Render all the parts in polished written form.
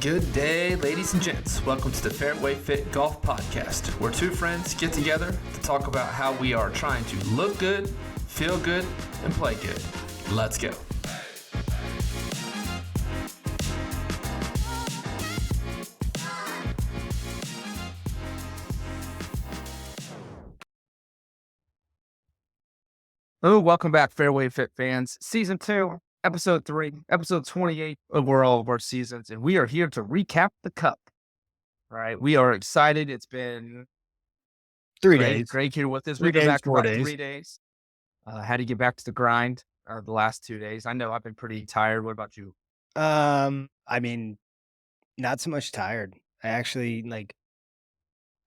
Good day, ladies and gents. Welcome to the Fairway Fit Golf Podcast, where two friends get together to talk about how we are trying to look good, feel good, and play good. Let's go. Oh, welcome back, Fairway Fit fans. Season 2, Episode 3, Episode 28 of all of our seasons, and we are here to recap the Cup. All right, we are excited. It's been 3 days. Greg here with us. 3 We've been days, back 4 about days. 3 days. Had to get back to the grind the last 2 days. I know I've been pretty tired. What about you? I mean, not so much tired. I actually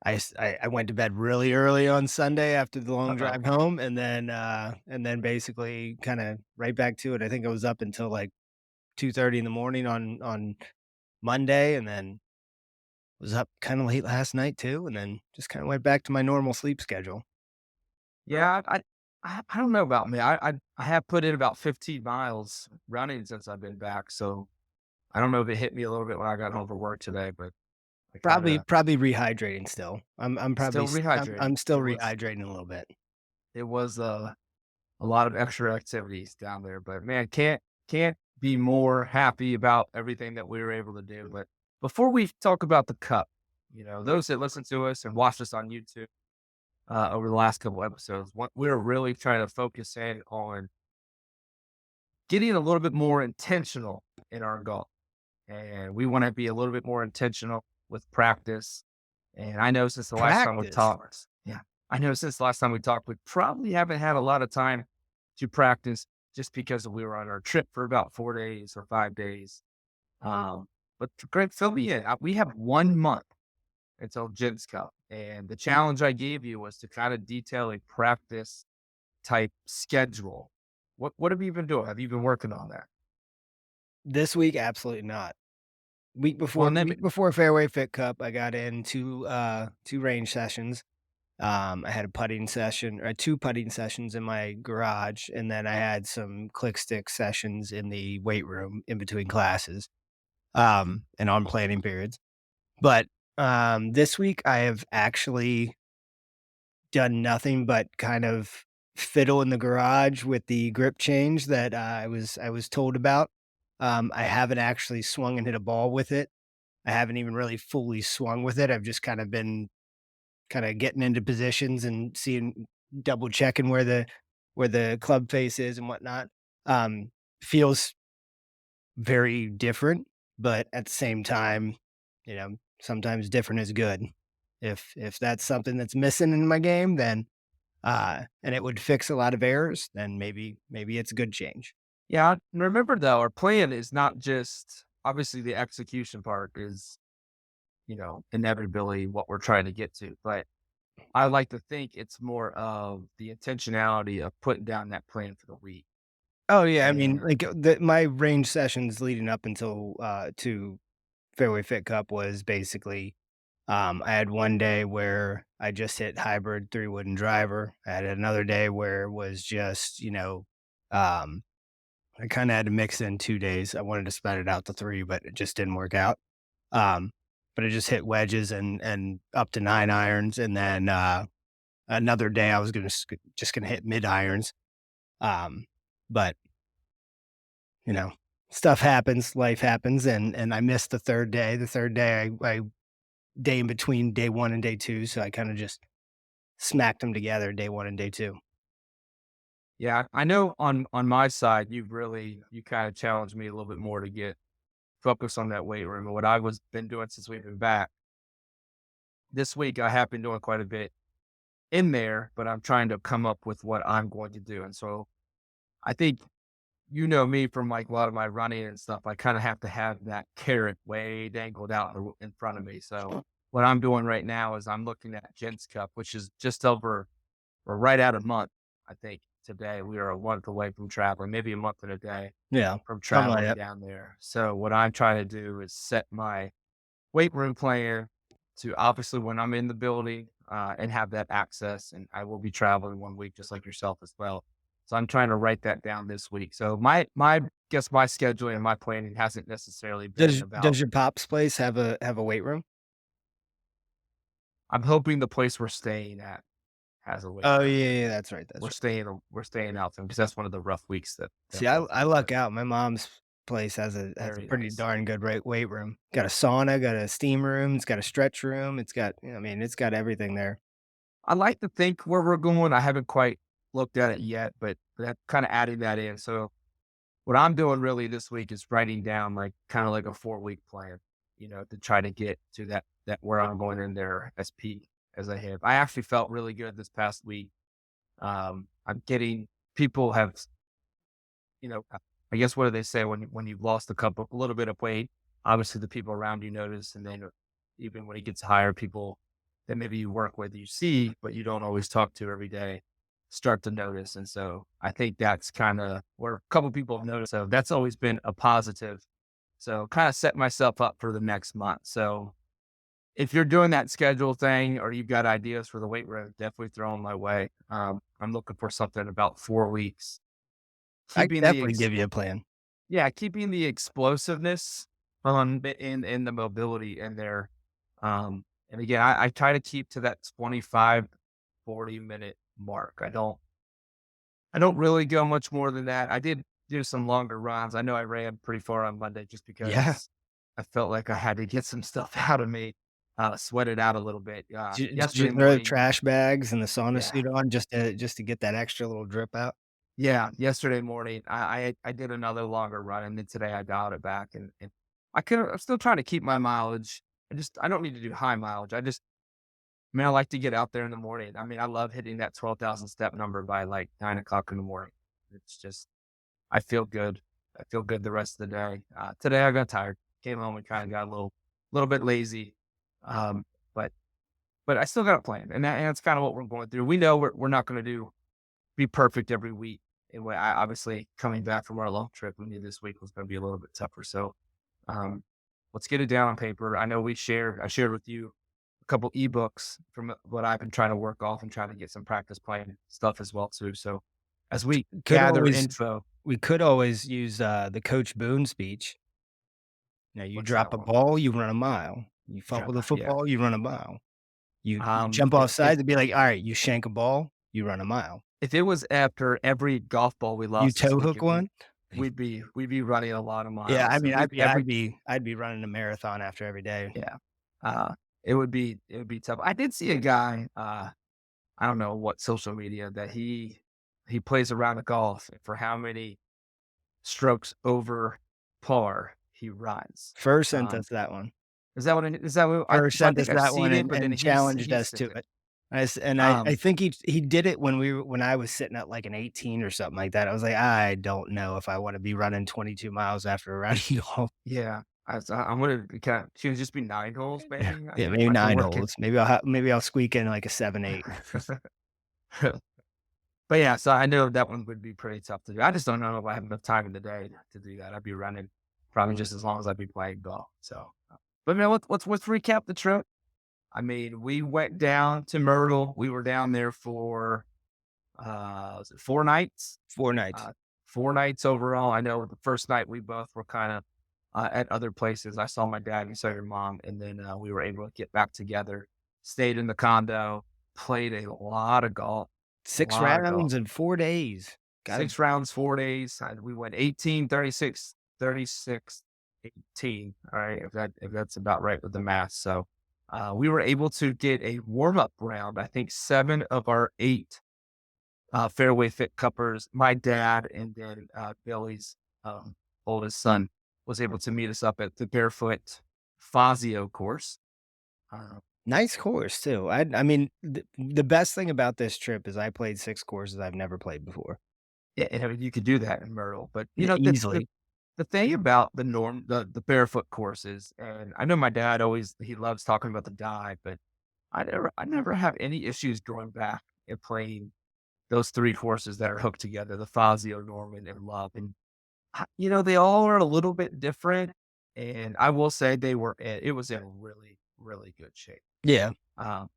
I went to bed really early on Sunday after the long drive home, and then basically kind of right back to it. I think I was up until like 2:30 in the morning on Monday, and then was up kind of late last night too, and then just kind of went back to my normal sleep schedule. Yeah, I don't know about me. I have put in about 15 miles running since I've been back, so I don't know if it hit me a little bit when I got home from work today, but I Probably kinda rehydrating still. I'm probably still rehydrating. I'm still It was rehydrating a little bit. it was a lot of extra activities down there, but man, can't be more happy about everything that we were able to do. But before we talk about the Cup, those that listen to us and watched us on YouTube over the last couple episodes, we're really trying to focus in on getting a little bit more intentional in our golf. And we want to be a little bit more intentional with practice. And I know since the last time we talked, we probably haven't had a lot of time to practice just because we were on our trip for about 4 days or 5 days. But Greg, fill me in. We have 1 month until Gents Cup. And the challenge I gave you was to kind of detail a practice type schedule. What have you been doing? Have you been working on that? This week, absolutely not. Week before Fairway Fit Cup, I got in two range sessions. I had a putting session, or 2 putting sessions in my garage, and then I had some click stick sessions in the weight room in between classes, and on planning periods. But this week I have actually done nothing but kind of fiddle in the garage with the grip change that I was told about. I haven't actually swung and hit a ball with it. I haven't even really fully swung with it. I've just kind of been getting into positions and double checking where the club face is and whatnot. Feels very different, but at the same time, sometimes different is good. If that's something that's missing in my game, then and it would fix a lot of errors, then maybe it's a good change. Yeah, remember though, our plan is not just obviously the execution part is, inevitably what we're trying to get to. But I like to think it's more of the intentionality of putting down that plan for the week. Oh yeah, I mean, And my range sessions leading up until to Fairway Fit Cup was basically I had one day where I just hit hybrid 3-wood and driver. I had another day where it was just, I kind of had to mix in 2 days. I wanted to spread it out to 3, but it just didn't work out. But I just hit wedges and up to 9 irons, and then another day I was just gonna hit mid irons. But stuff happens, life happens, and I missed the third day. The third day I day in between day 1 and day 2, so I kind of just smacked them together, day 1 and day 2. yeah, I know on my side, you kind of challenged me a little bit more to get focused on that weight room. And what I was been doing since we've been back this week, I have been doing quite a bit in there, but I'm trying to come up with what I'm going to do. And so I think, me from like a lot of my running and stuff, I kind of have to have that carrot way dangled out in front of me. So what I'm doing right now is I'm looking at Gents Cup, which is just over or right out a month. I think today we are a month away from traveling, maybe a month and a day from traveling down there. So what I'm trying to do is set my weight room plan to obviously when I'm in the building and have that access. And I will be traveling 1 week just like yourself as well. So I'm trying to write that down this week. So my scheduling and my planning hasn't necessarily been about. Does your pop's place have a weight room? I'm hoping the place we're staying at has a weight Oh, room. yeah, that's right, that's right. We're staying out there because that's one of the rough weeks that See, we're I through, but luck out. My mom's place has a very pretty nice. darn good weight room. Got a sauna, got a steam room, it's got a stretch room, it's got I mean, it's got everything there. I like to think where we're going. I haven't quite looked at it yet, but that kind of adding that in. So what I'm doing really this week is writing down like kind of like a 4-week plan, to try to get to that where I'm going in there as peak as I have. I actually felt really good this past week. I'm getting people have, I guess what do they say when you've lost a little bit of weight? Obviously, the people around you notice, and then even when it gets higher, people that maybe you work with, you see, but you don't always talk to every day, start to notice. And so I think that's kind of where a couple people have noticed. So that's always been a positive. So kind of set myself up for the next month. So if you're doing that schedule thing or you've got ideas for the weight room, definitely throw them my way. I'm looking for something about 4 weeks. I can Keeping the definitely give you a plan. keeping the explosiveness in the mobility in there. And again, I try to keep to that 25, 40-minute mark. I don't really go much more than that. I did do some longer runs. I know I ran pretty far on Monday just Yeah. because I felt like I had to get some stuff out of me, sweat it out a little bit. Did you Yesterday throw the morning, trash bags and the sauna yeah, suit on just to get that extra little drip out? yeah, yesterday morning, I did another longer run, and then today I dialed it back, and I'm still trying to keep my mileage. I don't need to do high mileage. I like to get out there in the morning. I mean, I love hitting that 12,000 step number by like 9 o'clock in the morning. It's just, I feel good. I feel good the rest of the day. Today I got tired, came home and kind of got a little bit lazy. Um, but, but I still got a plan, and that's kind of what we're going through. We know we're not going to be perfect every week. And obviously coming back from our long trip, we knew this week was going to be a little bit tougher. So, um, let's get it down on paper. I know I shared with you a couple ebooks from what I've been trying to work off and trying to get some practice playing stuff as well too. So as we Could gather always info, we could always use, the Coach Boone speech. You what's that drop a one? ball, you run a mile. You fumble the Yeah. football, you run a mile. You jump off If sides and be like, "Alright, you shank a ball, you run a mile. if it was after every golf ball we You lost this toe hook weekend, one." we'd be running a lot of Yeah, I miles. mean, And we every I'd be running a marathon after every day. Yeah. It would be tough. I did see a guy, I don't know what social media that he plays around the golf for how many strokes over par he runs. First sent Um, us that one. is that what First so I sent us think I've that seen one it, but then and he's challenged he us sent to it. it. I Um, think he did it when I was sitting at, like, an 18 or something like that. I was like, "I don't know if I wanna be running 22 miles after a round of golf." yeah, I'm gonna should it just be 9 holes Yeah, maybe? yeah, maybe I can 9 work it. holes. Maybe I'll squeak in, like, a 7, 8. But yeah, so I know that one would be pretty tough to do. I just don't know if I have enough time in the day to do that. I'd be running probably just as long as I'd be playing golf. So, but man, let's recap the trip. I mean, we went down to Myrtle. We were down there for was it 4 nights? 4 nights. Uh, 4 nights overall. I know the first night we both were kind of at other places. I saw my dad, you saw your mom, and then we were able to get back together. Stayed in the condo, played a lot of golf, a 6 lot of golf. rounds in 4 days. Gotta 6 rounds, 4 days. We went 18, 36, 36, 18. All right, if that's about right with the math. So we were able to get a warm up round. I think 7 of our 8 Fairway Fit Cuppers, my dad, and then Billy's oldest son, was able to meet us up at the Barefoot Fazio course. Uh, Nice course too. I mean, the best thing about this trip is I played 6 courses I've never played before. yeah, and I mean, you could do that in Myrtle, but Yeah, that's easily. the thing about the barefoot courses, and I know my dad he loves talking about the dive, but I never have any issues going back and playing those 3 courses that are hooked together, the Fazio, Norman, and Love, and they all are a little bit different, and I will say it was in really, really good shape. Yeah. Um,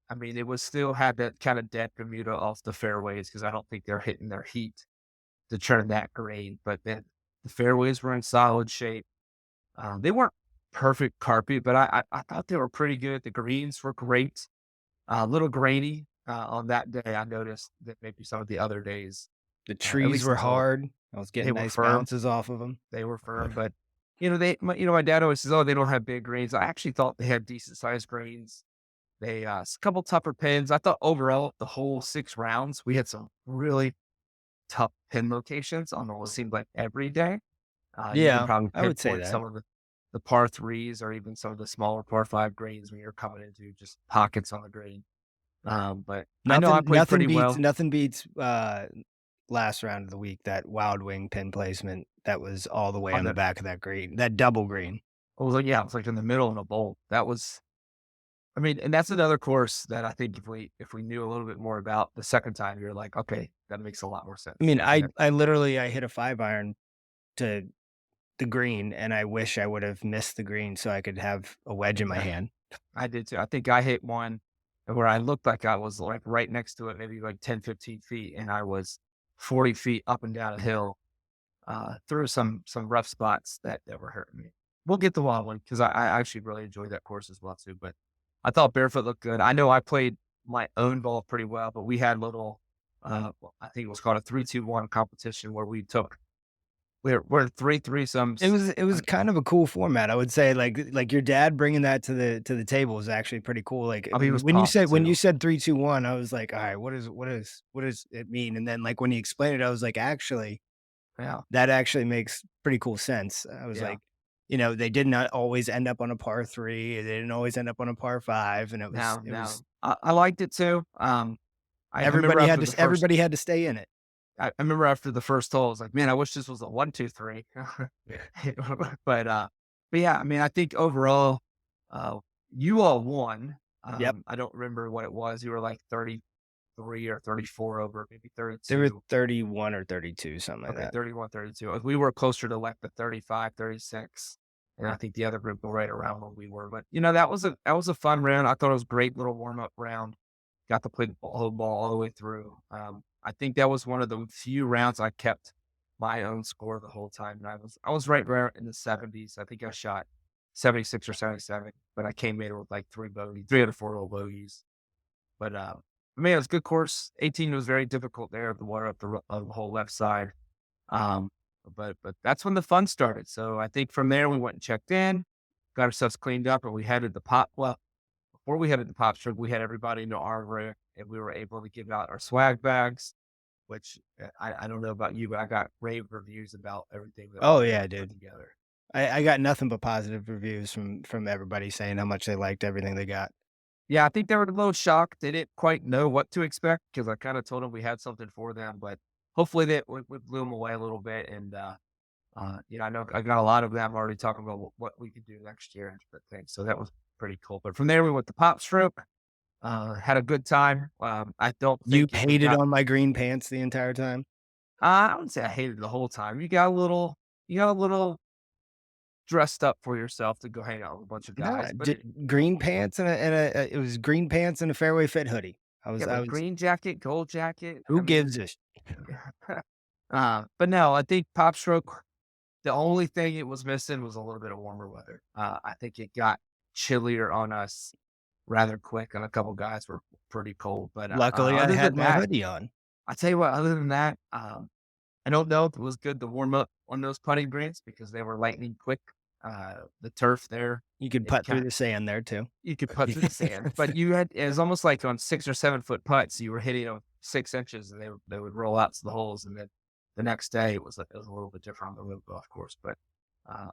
I mean, it was still had that kind of dead Bermuda off the fairways because I don't think they're hitting their heat to turn that green. But then the fairways were in solid shape. They weren't perfect carpet, but I thought they were pretty good. The greens were great. A little grainy on that day. I noticed that maybe some of the other days, The at trees least were hard. I was they getting were nice firm. bounces off of them. They were firm, but my dad always says, "Oh, they don't have big greens." I actually thought they had decent sized greens. They a couple tougher pins. I thought overall the whole 6 rounds we had some really tough pin locations on what seemed like every day. You can Yeah, probably I would say pinpoint that. some of the par threes or even some of the smaller par five greens when you're coming into just pockets on the green. But I know I Nothing played nothing pretty beats well nothing beats, last round of the week, that Wild Wing pin placement that was all the way on on the the. back of that green, that double green. It was like in the middle in a bowl. That was. I mean, and that's another course that I think if we knew a little bit more about the second time, you're like, okay, that makes a lot more I sense. mean, And it, I hit a 5-iron to the green, and I wish I would have missed the green so I could have a wedge in my yeah, hand. I did too. I think I hit one where I looked like I was like right next to it, maybe like 10, 15 feet, and I was 40 feet up and down a hill through some rough spots that were hurting me. We'll get the wild one because I actually really enjoyed that course as well too. But I thought barefoot looked good. I know I played my own ball pretty well, but we had little, I think it was called a 3-2-1 competition where we're three threesomes. It was kind of a cool format, I would say, like, your dad bringing that to the table is actually pretty cool, like, I mean, he was when you pumped said 3, 2, 1, I was like, "Alright, what does it mean?" And then, like, when he explained it, I was like, "Actually, too. Yeah, that actually makes pretty cool sense." I was yeah. like, they did not always end up on a par 3, they didn't always end up on a par 5, and No, it was no. I liked it too. I remember after the first everybody had to stay in it. I remember after the first hole, I was like, "Man, I wish this was a 1, 2, 3." But, uh but yeah, I mean, I think overall, uh, you all won. Yep. I don't remember what it was. You were like 33 or 34 over, maybe They were 32. 31 or 32, something like Okay, that. 31, 32. We were closer to like the 35, 36, and I think the other group were right around where we were. But, that was a fun round. I thought it was a great little warm-up round. Got to play the whole ball all the way through. I think that was one of the few rounds I kept my own score the whole time, and I was right there in the 70s. I think I shot 76 or 77, but I came in with like 3 out of 4 little bogeys. But man, it was a good course. 18 was very difficult there, the water up the whole left side. Um, but that's when the fun started. So I think from there we went and checked in, got ourselves cleaned up, and we headed the pop. Well, before we headed the pop strip, we had everybody into our room, and we were able to give out our swag bags. Which I don't know about you, but I got rave reviews about everything that we Oh, were able yeah, to put dude. together. I got nothing but positive reviews from everybody saying how much they liked everything they got. Yeah, I think they were a little shocked. They didn't quite know what to expect because I kind of told them we had something for them, but hopefully that we blew them away a little bit. And I know I got a lot of them already talking about what we could do next year and different things. So that was pretty cool. But from there, we went to Pop Stroke, had a good time. I don't You think if we hated got, on my green pants the entire time? I wouldn't say I hated it the whole time. You got a little dressed up for yourself to go hang out with a bunch of No, guys, but green pants and it was green pants and a Fairway Fit hoodie. yeah, I but was green jacket, gold jacket. I who mean, gives a sh but no, I think Pop Stroke. The only thing it was missing was a little bit of warmer weather. I think it got chillier on us rather quick, and a couple guys were pretty cold. But Luckily, I other had than my that, hoodie on. I tell you what. Other than that, I don't know if it was good to warm up on those putting greens because they were lightning quick. The turf there, You could it putt kind through the sand there too. you could putt through the sand, but it was almost like on 6 or 7 foot putts. You were hitting them 6 inches, and they would roll out to the holes, and then the next day it was a little bit different on the real golf course. But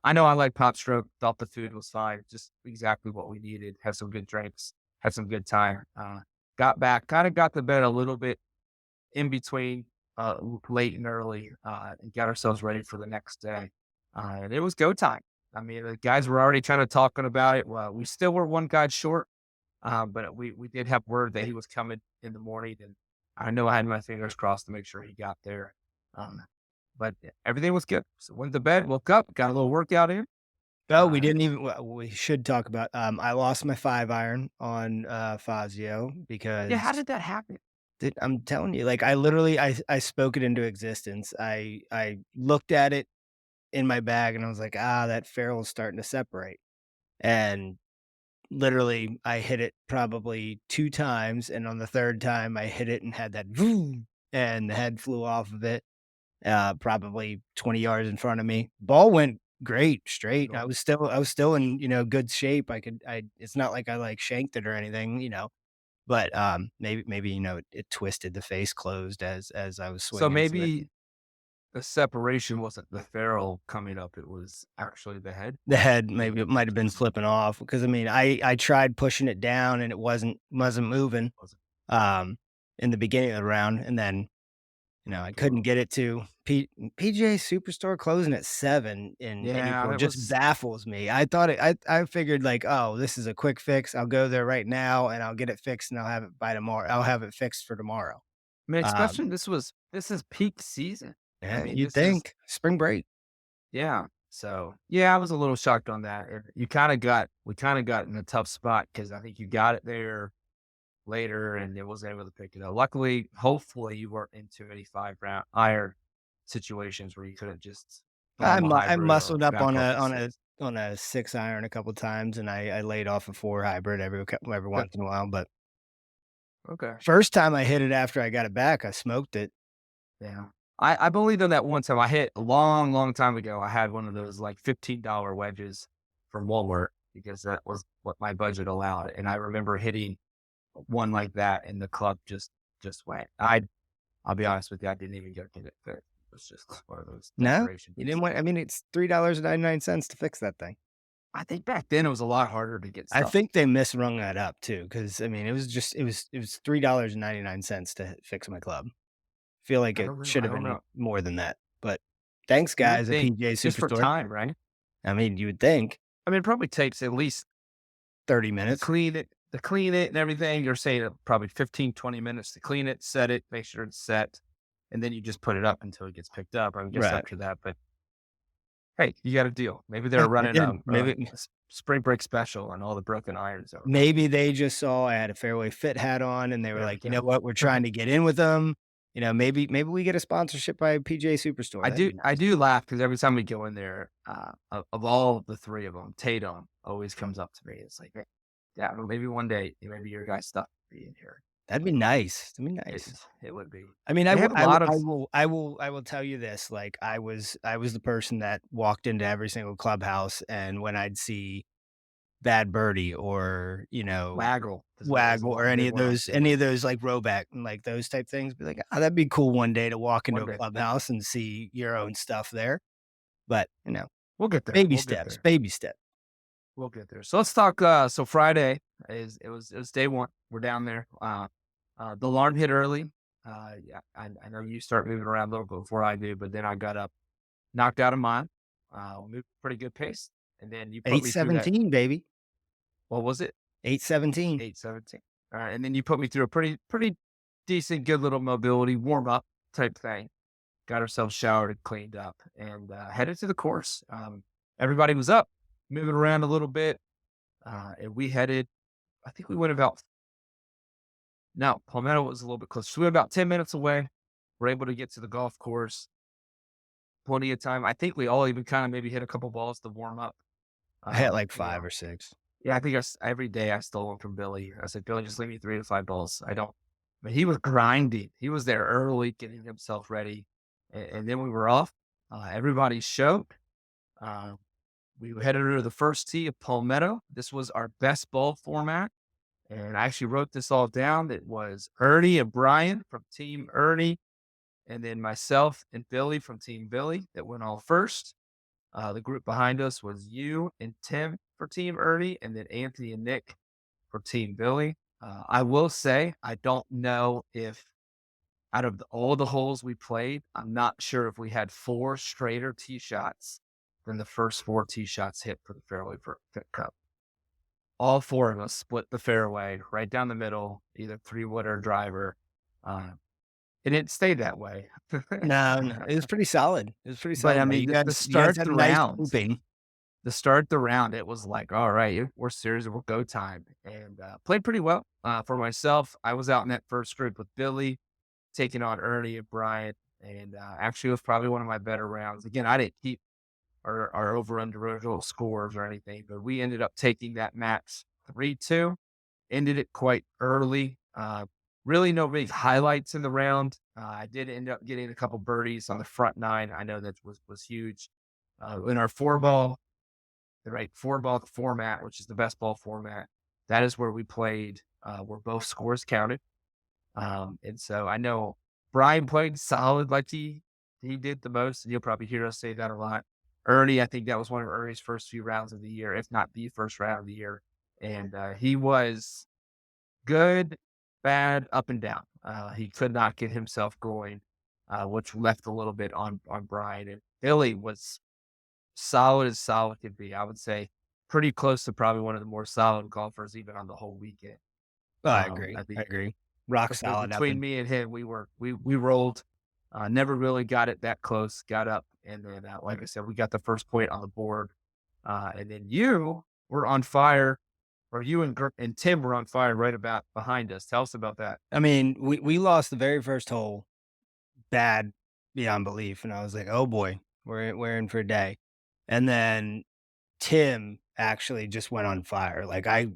I know I like Pop Stroke. Thought the food was fine, just exactly what we needed. Had some good drinks, had some good time. Got back, kind of got to bed a little bit in between late and early, and got ourselves ready for the next day. And it was go time. I mean, the guys were already kind of talking about it. Well, we still were one guy short, but we did have word that he was coming in the morning, and I know I had my fingers crossed to make sure he got there. Um, but everything was good. So went to bed, woke up, got a little workout in. Oh, we Uh, didn't even we should talk about, I lost my 5-iron on, Fazio yeah, how because did that happen? Dude, I'm telling you, like, I literally I spoke it into existence. I looked at it in my bag and I was like, "Ah, that ferrule's starting to separate." And literally, I hit it probably 2 times, and on the 3rd time, I hit it and had that "voom," and the head flew off of it, probably 20 yards in front of me. Ball went great, straight. I was still in, good shape. I it's not like I, like, shanked it or anything, but, maybe, it twisted, the face closed as I was So swinging to it. maybe the separation wasn't the ferrule coming up, it was actually the head? The head, Maybe maybe it it might have been just flipping off because, I mean, I tried pushing it down and it wasn't moving, wasn't um, in the beginning of the round, and then, I give couldn't up. get it to PGA Superstore closing at 7 in Yeah, April it just was baffles me. I thought I figured like, "Oh, this is a quick fix. I'll go there right now and I'll get it fixed and I'll have it by tomorrow. I'll have it fixed for tomorrow." I mean, Um, especially this is peak season. I yeah, mean, you'd this is think. Spring break. yeah. So, yeah, I was a little shocked on that, and we kinda got in a tough spot because I think you got it there later and it wasn't able to pick it up. Luckily, hopefully, you weren't into any 5 round iron situations where you couldn't just bomb a I hybrid or muscled up back on off a the on a 6. on a 6 iron a couple times, and I laid off a 4 hybrid every Okay, once in a while, but okay. first time I hit it after I got it back, I smoked it. Yeah. I've only done that one time. I hit a long, long time ago. I had one of those like $15 wedges from Walmart because that was what my budget allowed. And I remember hitting one like that and the club just went. I'll be honest with you, I didn't even get it fixed. It was just one of those No? decoration You didn't pieces. want I mean, it's $3.99 to fix that thing. I think back then it was a lot harder to get I stuff. think they misrung that up too, because I mean, it was $3.99 to fix my club. Feel like I it don't know. should I have don't been know. more than that, but thanks, You would guys at think PGA just for Superstore. time, right? I mean, you would think I mean, it probably takes at least 30 to minutes. clean it and everything. You're saying probably 15, 20 minutes to clean it, set it, make sure it's set, and then you just put it up until it gets picked up. I guess Right. after that, but hey, you got a deal. Maybe they're I running did. a spring break special on all the broken irons or Maybe they just saw I had a Fairway Fit hat on and they were there we like, "You go. know what? We're trying to get in with them. Maybe we get a sponsorship by PGA Superstore. That'd be I nice." do laugh because every time we go in there, of all the three of them, Tatum always comes up to me. It's like, "Hey, yeah, well, maybe one day, maybe your guy's stuff will be in here." That'd be nice. That'd be It nice. it would be. I mean, I They will have a I will lot of I will I will tell you this, like, I was the person that walked into every single clubhouse, and when I'd see Bad Birdie or, waggle. There's a Waggle or lot big one on any tour. of those, like, Roback and, like, those type things, be like, "Oh, that'd be cool one day to walk into One a day clubhouse and see your own stuff there." But, we'll get there. baby We'll get steps, there. baby steps. We'll get there. So let's talk. So Friday it was day one. We're down there. The alarm hit early. Yeah, I know you start moving around a little bit before I do, but then I got up, knocked out of mine, moved pretty good pace, and then you put me through that. 8:17, baby. What was it? 8:17. 8:17. All right, and then you put me through a pretty decent, good little mobility warm up type thing. Got ourselves showered and cleaned up, and headed to the course. Everybody was up, moving around a little bit, and we headed. I think we went about. No, Palmetto was a little bit closer. So we were about 10 minutes away. We're able to get to the golf course. Plenty of time. I think we all even kind of maybe hit a couple balls to warm up. I had, like, You 5 know, or 6. yeah, I think every day I stole one from Billy. I said, Billy, just leave me 3 to 5 balls. I don't, but he was grinding. He was there early, getting himself ready. And then we were off. Everybody showed. Uh, we headed to the first tee of Palmetto. This was our best ball format. And I actually wrote this all down. It was Ernie and Brian from Team Ernie, and then myself and Billy from Team Billy that went all first. The group behind us was you and Tim for Team Ernie, and then Anthony and Nick for Team Billy. I will say, I don't know if out of all the holes we played, I'm not sure if we had 4 straighter tee shots than the first 4 tee shots hit for the Fairway Fit Cup. All 4 of us split the fairway right down the middle, either 3-wood or driver. Uh, it didn't stay that way. No, it was pretty solid. It was pretty But I solid, though. mean, You the guys start had the a nice rounds, grouping. to start the round, it was like, all right, we're serious, we're go time. And played pretty well. For myself, I was out in that first group with Billy, taking on Ernie and Brian. And actually, it was probably one of my better rounds. Again, I didn't keep our over-under scores or anything, but we ended up taking that match 3-2, ended it quite early. Really no big highlights in the round. I did end up getting a couple birdies on the front nine. I know that was huge. In our four-ball format, which is the best ball format, that is where we played, where both scores counted. And so I know Brian played solid, like he did the most, and you'll probably hear us say that a lot. Ernie, I think that was one of Ernie's first few rounds of the year, if not the first round of the year. And he was good, bad, up and down. He could not get himself going, which left a little bit on Brian. And Billy was solid as solid could be. I would say pretty close to probably one of the more solid golfers, even on the whole weekend. Oh, I agree. I think I agree. Rock solid. Between me and him, we rolled. Never really got it that close. Got up, and then like I said, we got the first point on the board. And then you were on fire, or you and Tim were on fire right about behind us. Tell us about that. I mean, we lost the very first hole, bad beyond belief, and I was like, oh boy, we're in for a day. And then Tim actually just went on fire. Like I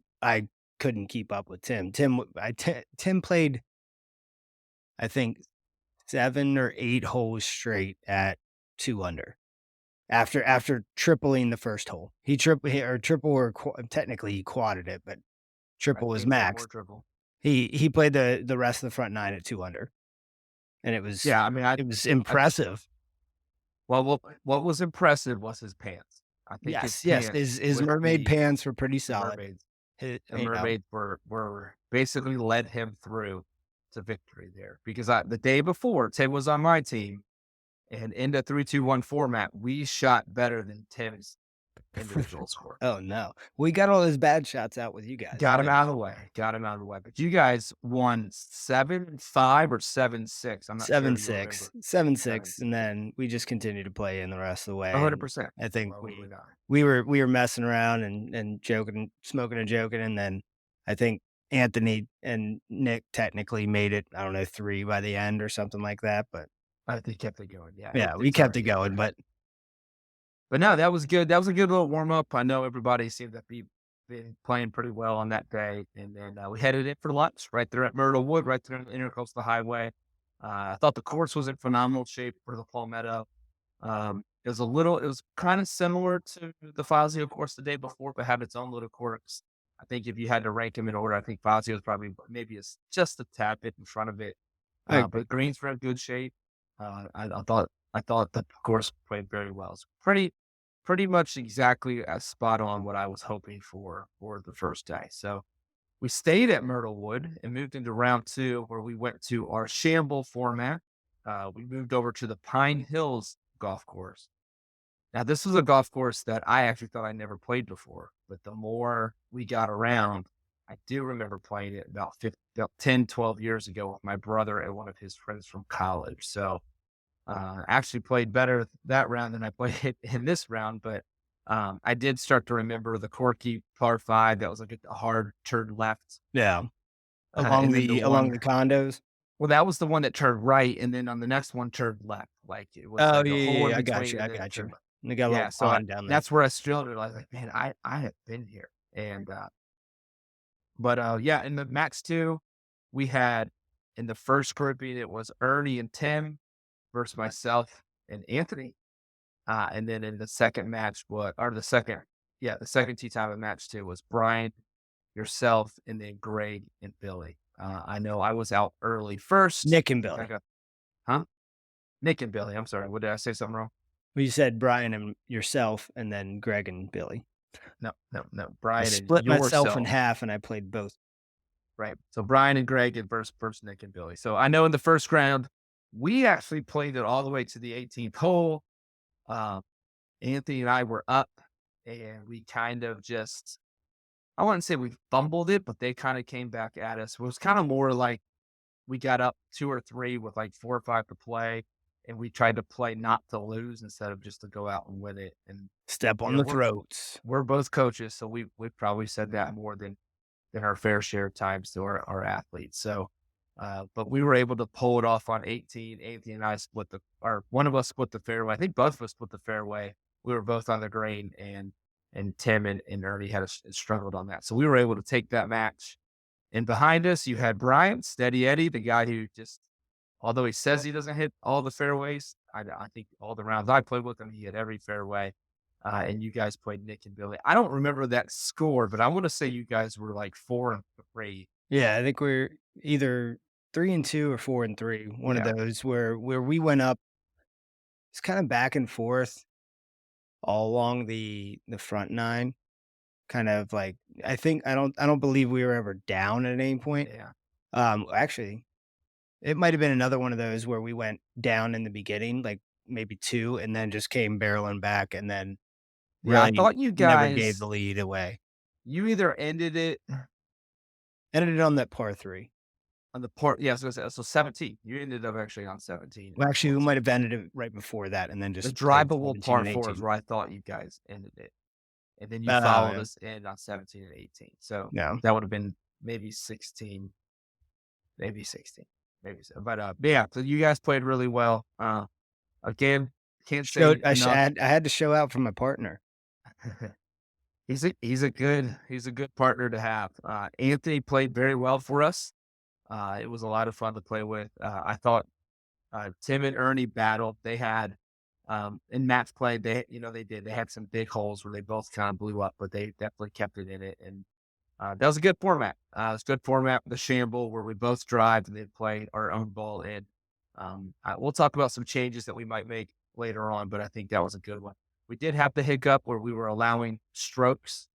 couldn't keep up with Tim. Tim played, I think, 7 or 8 holes straight at 2 under. After tripling the first hole, he technically he quadded it, but triple was max. He played the rest of the front 9 at 2 under, and it was it was impressive. Well, what was impressive was his pants. I think his mermaid pants were pretty solid. The mermaids were basically led him through to victory there, because the day before Tim was on my team, and in the 3-2-1 format, we shot better than Tim's individual score. Oh no, we got all those bad shots out with you guys. Got him out of the way. But you guys won 7-5 or 7-6. I'm not 7-6, 7-6, and then we just continued to play in the rest of the way. 100%. I think we were messing around and joking, smoking and joking, and then I think Anthony and Nick technically made it, I don't know, 3 by the end or something like that, but I think kept it going. Yeah, we kept it going, but no, that was good. That was a good little warm up. I know everybody seemed to be playing pretty well on that day, and then we headed in for lunch right there at Myrtle Wood, right there on the Intercoastal Highway. I thought the course was in phenomenal shape for the Palmetto. It was kind of similar to the Fazio course the day before, but had its own little quirks. I think if you had to rank them in order, I think Fazio was probably maybe just a tad bit in front of it. But greens were in good shape. I thought the course played very well. It's pretty much exactly as spot on what I was hoping for the first day. So we stayed at Myrtle Wood and moved into round 2, where we went to our Shamble format. We moved over to the Pine Hills golf course. Now, this was a golf course that I actually thought I never played before, but the more we got around, I do remember playing it about 10, 12 years ago with my brother and one of his friends from college. So actually played better that round than I played in this round, but I did start to remember the Corky par 5 that was like a hard turn left. Yeah. Along the condos. Well, that was the one that turned right, and then on the next one turned left. Like it was. Oh, yeah, I got you. And they got a little pond down there. That's where I struggled. I was like, man, I have been here. And yeah, in the Max 2, we had in the first grouping, it was Ernie and Tim versus myself and Anthony. And then in the second match, the second tee time of match 2 was Brian, yourself, and then Greg and Billy. I know I was out early first. Nick and Billy. Nick and Billy. I'm sorry. What, did I say something wrong? Well, you said Brian and yourself, and then Greg and Billy. No. Brian, I split myself in half, and I played both. Right. So Brian and Greg and versus Nick and Billy. So I know in the first round, we actually played it all the way to the 18th hole. Anthony and I were up, and we kind of just, I wouldn't say we fumbled it, but they kind of came back at us. It was kind of more like we got up 2 or 3 with like 4 or 5 to play. and we tried to play not to lose instead of just to go out and win it. And Step on the throats. We're both coaches, so we probably said that more than our fair share of times to our athletes. So, but we were able to pull it off on 18. Anthony and I one of us split the fairway. I think both of us split the fairway. We were both on the green, and Tim and Ernie had struggled on that. So we were able to take that match. And behind us, you had Brian, Steady Eddie, the guy who just, although he says he doesn't hit all the fairways, I think all the rounds I played with him, he hit every fairway. And you guys played Nick and Billy. I don't remember that score, but I want to say you guys were like 4-3. Yeah, I think we're either 3-2 or 4-3. One of those where we went up. It's kind of back and forth all along the front nine. Kind of like, I don't believe we were ever down at any point. Yeah. Actually, it might have been another one of those where we went down in the beginning, like maybe 2, and then just came barreling back, and then I thought you guys never gave the lead away. You either ended it on that par 3. On the part, yeah, so 17. You ended up actually on 17. Well, actually, we might have ended it right before that, and then just the drivable par 4 is where I thought you guys ended it. And then you followed us in on 17 and 18. So that would have been maybe 16. Maybe 16. Maybe so. But yeah, so you guys played really well. Again, can't say I had to show out for my partner. He's a good partner to have. Anthony played very well for us. It was a lot of fun to play with. I thought Tim and Ernie battled. They had in match play, they had some big holes where they both kind of blew up, but they definitely kept it in it. And that was a good format. It was a good format, the Shamble, where we both drive and they'd play our own ball in. We'll talk about some changes that we might make later on, but I think that was a good one. We did have the hiccup where we were allowing strokes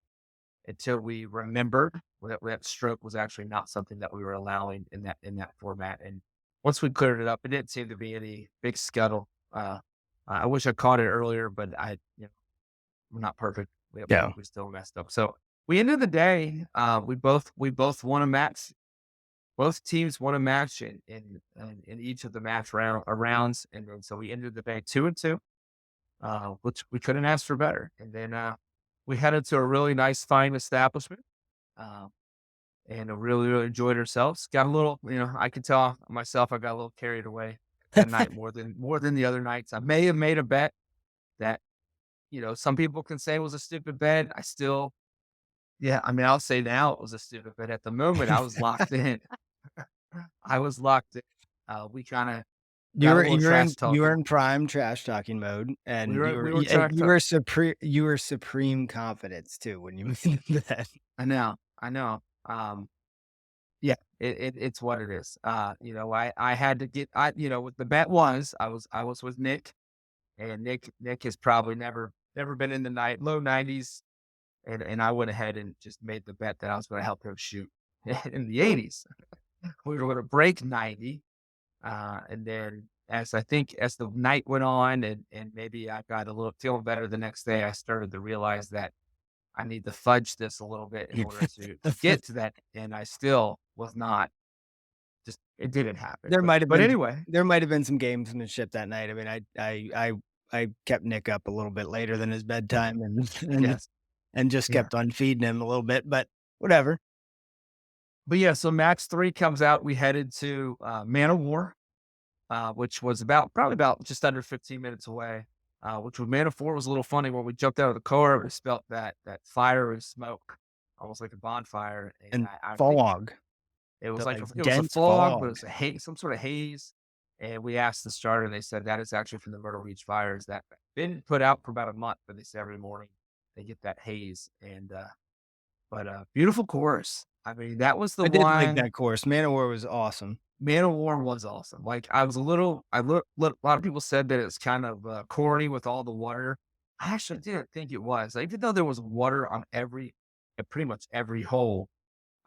until we remembered that stroke was actually not something that we were allowing in that format. And once we cleared it up, it didn't seem to be any big scuttle. I wish I caught it earlier, but we're not perfect. We still messed up. So we ended the day. We both won a match. Both teams won a match in each of the match rounds, and then so we ended the day 2-2, which we couldn't ask for better. And then we headed to a really nice, fine establishment, and really, really enjoyed ourselves. Got a little, I could tell myself I got a little carried away that night more than the other nights. I may have made a bet that, some people can say was a stupid bet. I'll say now it was a stupid bet. At the moment, I was locked in. We kind of you were in prime trash talking mode, and you were supreme confidence too when you made that. I know. Yeah, it's what it is. I had to get, what the bet was, I was with Nick, and Nick has probably never been in the low 90s. And I went ahead and just made the bet that I was going to help him shoot in the 80s. We were going to break 90. And then as the night went on and maybe I got a little feeling better the next day, I started to realize that I need to fudge this a little bit in order to get to that. And I still was not, it didn't happen. There might have been some gamesmanship that night. I mean, I kept Nick up a little bit later than his bedtime and just kept on feeding him a little bit, but whatever. But yeah, so match 3 comes out. We headed to Man of War, which was probably about just under 15 minutes away. Which with Man of War was a little funny. When we jumped out of the car, we smelled that fire and smoke, almost like a bonfire. And fog. It was like it was a fog, but it was a haze, some sort of haze. And we asked the starter, and they said that is actually from the Myrtle Beach fires that been put out for about a month, but they say every morning they get that haze. And but beautiful course. I mean, that was the one. I did like that course. Man of War was awesome. Man of War was awesome. Like a lot of people said that it's kind of corny with all the water. I actually didn't think it was. Even though there was water on pretty much every hole,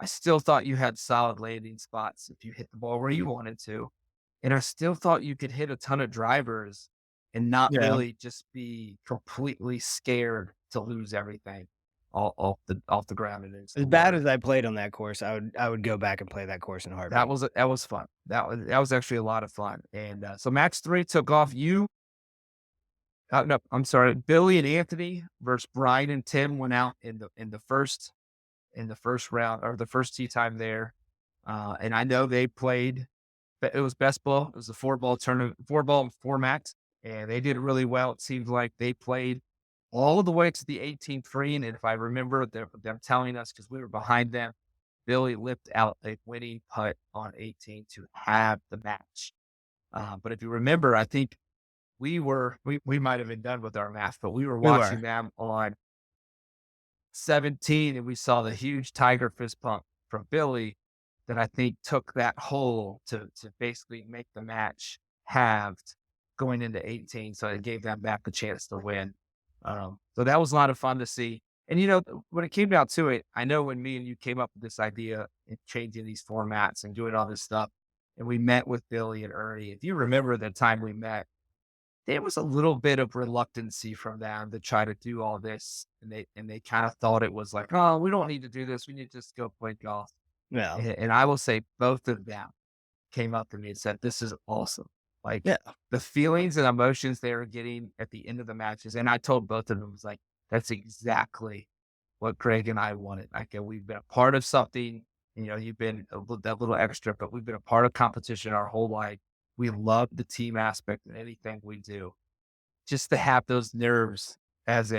I still thought you had solid landing spots if you hit the ball where you wanted to. And I still thought you could hit a ton of drivers and not really just be completely scared to lose everything off the ground and into As the bad water. as I played on that course, I would go back and play that course in a heartbeat. That was fun. That was actually a lot of fun. And so match 3 took off. No, I'm sorry. Billy and Anthony versus Brian and Tim went out in the first round, or the first tee time there. And I know they played, but it was best ball. It was a 4-ball tournament, 4-ball format, and they did really well. It seemed like they played all the way to the 18th green. And if I remember them telling us, because we were behind them, Billy lipped out a winning putt on 18 to have the match. But if you remember, I think we might have been done with our match, but we were watching them on 17, and we saw the huge tiger fist pump from Billy that I think took that hole to basically make the match halved going into 18. So it gave them back a chance to win. So that was a lot of fun to see. And, when it came down to it, I know when me and you came up with this idea and changing these formats and doing all this stuff, and we met with Billy and Ernie, if you remember the time we met, there was a little bit of reluctancy from them to try to do all this. And they kind of thought it was like, oh, we don't need to do this. We need to just go play golf. Yeah. And I will say both of them came up to me and said, this is awesome. Like the feelings and emotions they were getting at the end of the matches. And I told both of them, was like, that's exactly what Greg and I wanted. Like, we've been a part of something, you've been that little extra, but we've been a part of competition our whole life. We love the team aspect in anything we do. Just to have those nerves as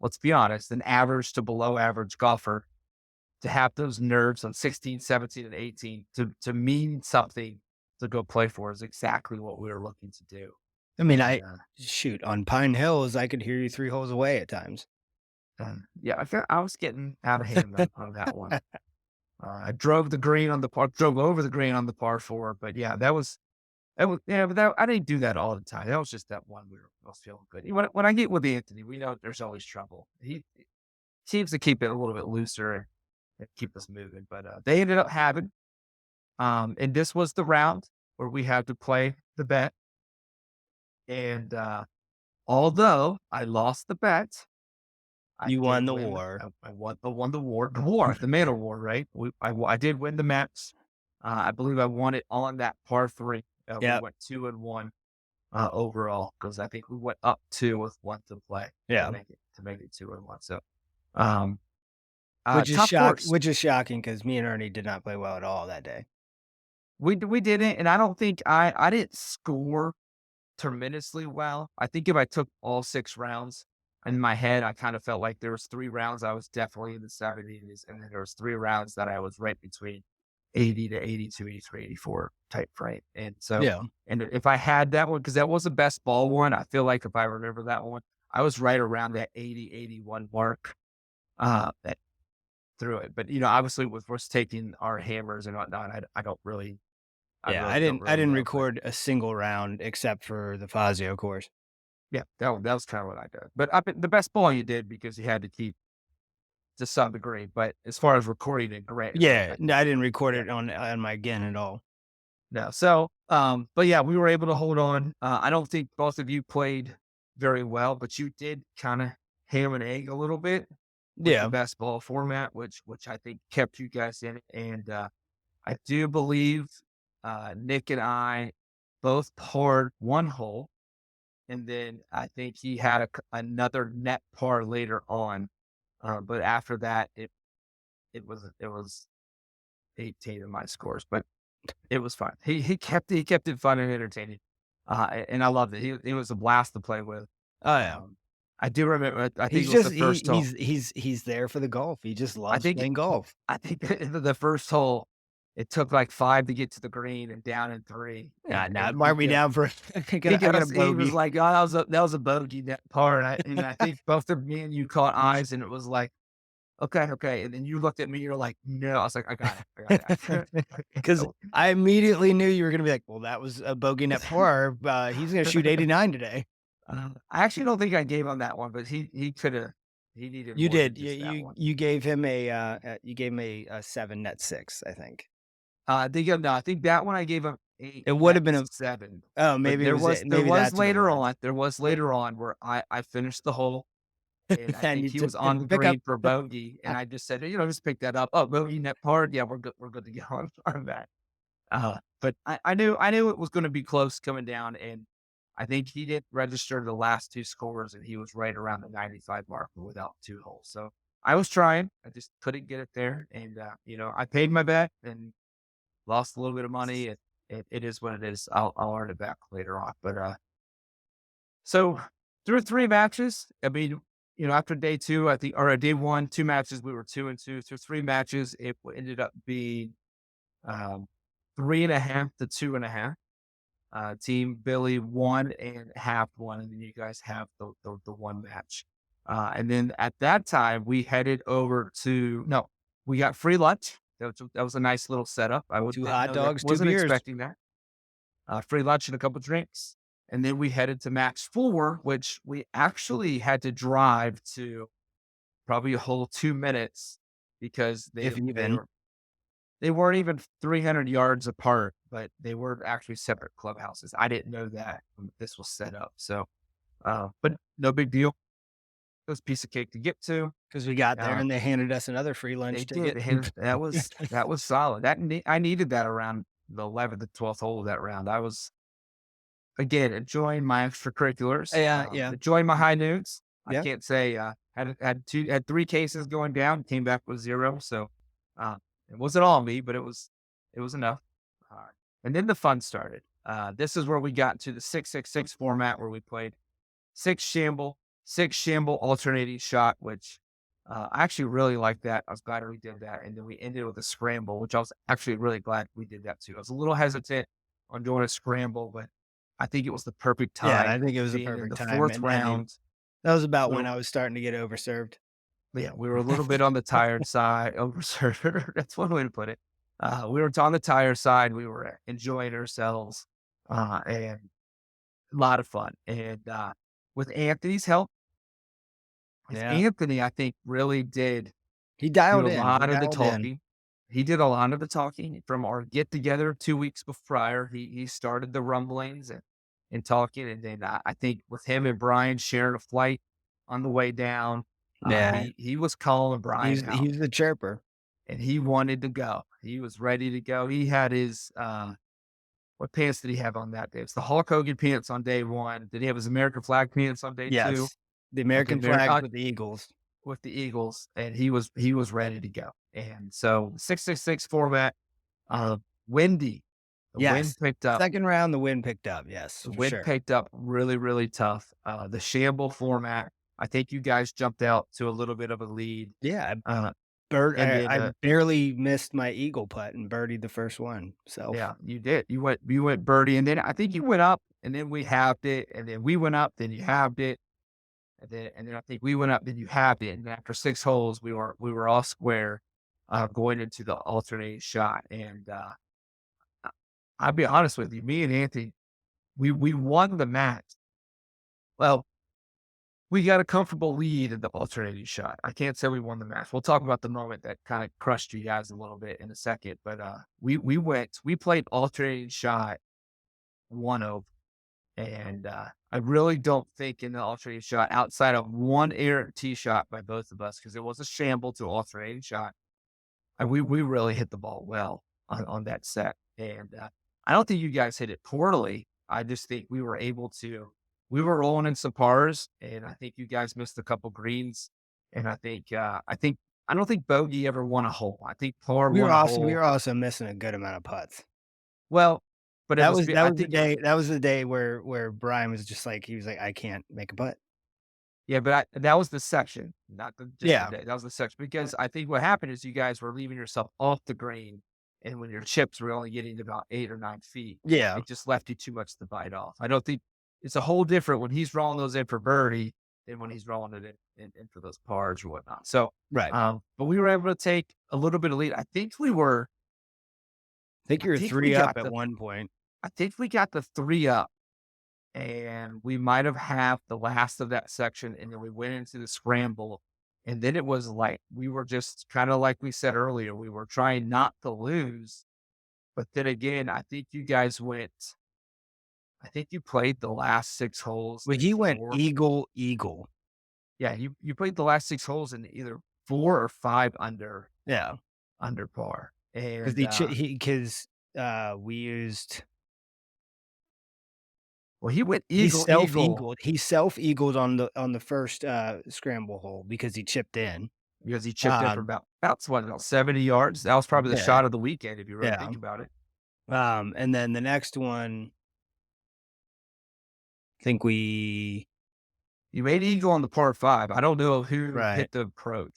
let's be honest, an average to below average golfer, to have those nerves on 16, 17, and 18 to mean something to go play for is exactly what we were looking to do. I mean, on Pine Hills, I could hear you 3 holes away at times. I was getting out of hand on that one. I drove over the green on the par 4, but but I didn't do that all the time. That was just that one I was feeling good. When I get with Anthony, we know there's always trouble. He seems to keep it a little bit looser and keep us moving. But they ended up having, and this was the round where we had to play the bet. And although I lost the bet, you won the war. I won the war, the Myrtle War, right? I did win the match. I believe I won it on that par 3. We went 2-1 overall, because I think we went up 2 with 1 to play. Yeah, to make it 2-1. So, which is shocking, because me and Ernie did not play well at all that day. We didn't, and I don't think I didn't score tremendously well. I think if I took all 6 rounds in my head, I kind of felt like there was 3 rounds I was definitely in the 70s, and then there was 3 rounds that I was right between 80 to 82, 83, 84 type frame. And so, and if I had that one, because that was the best ball one, I feel like if I remember that one, I was right around that 80, 81 mark that through it. But, obviously with us taking our hammers and whatnot, I don't really. I didn't record a single round except for the Fazio course. Yeah, that was kind of what I did. But the best ball you did, because you had to keep to some degree. But as far as recording it, great. I didn't record it on my GIN at all. No. So, but yeah, we were able to hold on. I don't think both of you played very well, but you did kind of ham and egg a little bit. With the best ball format, which I think kept you guys in it. And I do believe Nick and I both parred 1 hole, and then I think he had another net par later on. But after that, it was 18 in my scores, but it was fun. He kept it fun and entertaining, and I loved it. He was a blast to play with. Oh yeah, I do remember. I think it was the first hole. He's there for the golf. He just loves playing golf. I think the first hole, it took like 5 to get to the green and down in 3. Yeah, now mark me down for. He was like, "Oh, that was a bogey net par," and I think both of me and you caught eyes, and it was like, okay, and then you looked at me, you're like, "No," I was like, "I got it," because I immediately knew you were going to be like, "Well, that was a bogey net par. He's going to shoot 89 today." I actually don't think I gave him that one, but he could have. He needed. You did. You gave him a 7 net 6, I think. I think that one I gave him 8. It would have been a 7. Oh, maybe there was later on. There was later on where I finished the hole, and I And think you he took was on the the pickup. green for bogey, and I just said, just pick that up. Oh, bogey net par. Yeah, we're good to go on that. But I knew it was going to be close coming down, and I think he did register the last two scores, and he was right around the 95 mark without two holes. So I was trying, I just couldn't get it there, and I paid my bet and lost a little bit of money. It is what it is. I'll earn it back later on. But so through three matches, I mean, after day two, I think, or day one, two matches, we were 2-2. Through three matches, it ended up being um, 3.5 to 2.5. Team Billy 1.5 won, and then you guys have the one match. And then at that time, we headed over to we got free lunch. That was a nice little setup. I Two hot dogs, two wasn't beers. expecting that. Free lunch and a couple drinks. And then we headed to match 4, which we actually had to drive to probably a whole 2 minutes because they weren't even 300 yards apart, but they were actually separate clubhouses. I didn't know that when this was set up. So, but no big deal. It was a piece of cake to get to. Because we got there and they handed us another free lunch ticket. That was solid. I needed that around the 11th, the 12th hole of that round. I was, again, enjoying my extracurriculars. Yeah. Enjoying my high noons. Yeah. I can't say had 3 cases going down, came back with 0. So it wasn't all me, but it was enough. And then the fun started. This is where we got to the 6-6-6 format, where we played 6 Shamble alternating shot, which I actually really liked that. I was glad we did that. And then we ended with a Scramble, which I was actually really glad we did that too. I was a little hesitant on doing a Scramble, but I think it was the perfect time. Yeah, I think it was the perfect time. 4th round. That was about when I was starting to get overserved. Yeah, we were a little bit on the tired side, overserved. That's one way to put it. We were on the tired side. We were enjoying ourselves, and a lot of fun. And with Anthony's help, Anthony, I think, really did. He dialed in a lot of the talking. He did a lot of the talking from our get together 2 weeks prior. He started the rumblings and talking, and then I think with him and Brian sharing a flight on the way down. He was calling Brian out. He's the chirper. And he wanted to go. He was ready to go. He had his, what pants did he have on that day? It's the Hulk Hogan pants on day 1. Did he have his American flag pants on day 2? Yes, the American flag with the Eagles. With the Eagles, and he was ready to go. And so 6-6-6 format, windy. The wind picked up. Second round, the wind picked up. Yes, the wind picked up really, really tough. The Shamble format, I think you guys jumped out to a little bit of a lead. Yeah. I barely missed my eagle putt and birdied the first one. So yeah, you did. You went birdie, and then I think you went up, and then we halved it, and then we went up, then you halved it, and then I think we went up, then you halved it, and after 6 holes, we were all square, going into the alternating shot, and I'll be honest with you, me and Anthony, we won the match. Well, we got a comfortable lead in the alternating shot. I can't say we won the match. We'll talk about the moment that kind of crushed you guys a little bit in a second. But we played alternating shot 1 over. And I really don't think in the alternating shot, outside of one errant tee shot by both of us, because it was a Shamble to alternating shot, we really hit the ball well on that set. And I don't think you guys hit it poorly. I just think we were able to. We were rolling in some pars, and I think you guys missed a couple greens. And I don't think bogey ever won a hole. I think par won a hole. We were also missing a good amount of putts. Well, but that was the day where Brian was just like, he was like, I can't make a putt. Yeah, but that was the section, not the day. That was the section, because I think what happened is you guys were leaving yourself off the green, and when your chips were only getting about 8 or 9 feet, it just left you too much to bite off. I don't think. It's a whole different when he's rolling those in for birdie than when he's rolling it in for those pars or whatnot. So, right. But we were able to take a little bit of lead. I think you were 3 up at one point. I think we got the 3 up, and we might have halved the last of that section, and then we went into the Scramble. And then it was like, we were just kind of like we said earlier, we were trying not to lose. But then again, I think you guys I think you played the last 6 holes. Well, he went eagle. Yeah, you played the last 6 holes in either 4 or 5 Yeah, under par, because and, we used well, he went eagle, eagle he self-eagled on the first, scramble hole because he chipped in. because he chipped in for Um, about 70 yards. That was probably the yeah, shot of the weekend if you really yeah. think about it. And then the next one, I think we You made eagle on the par 5. I don't know who right. hit the approach.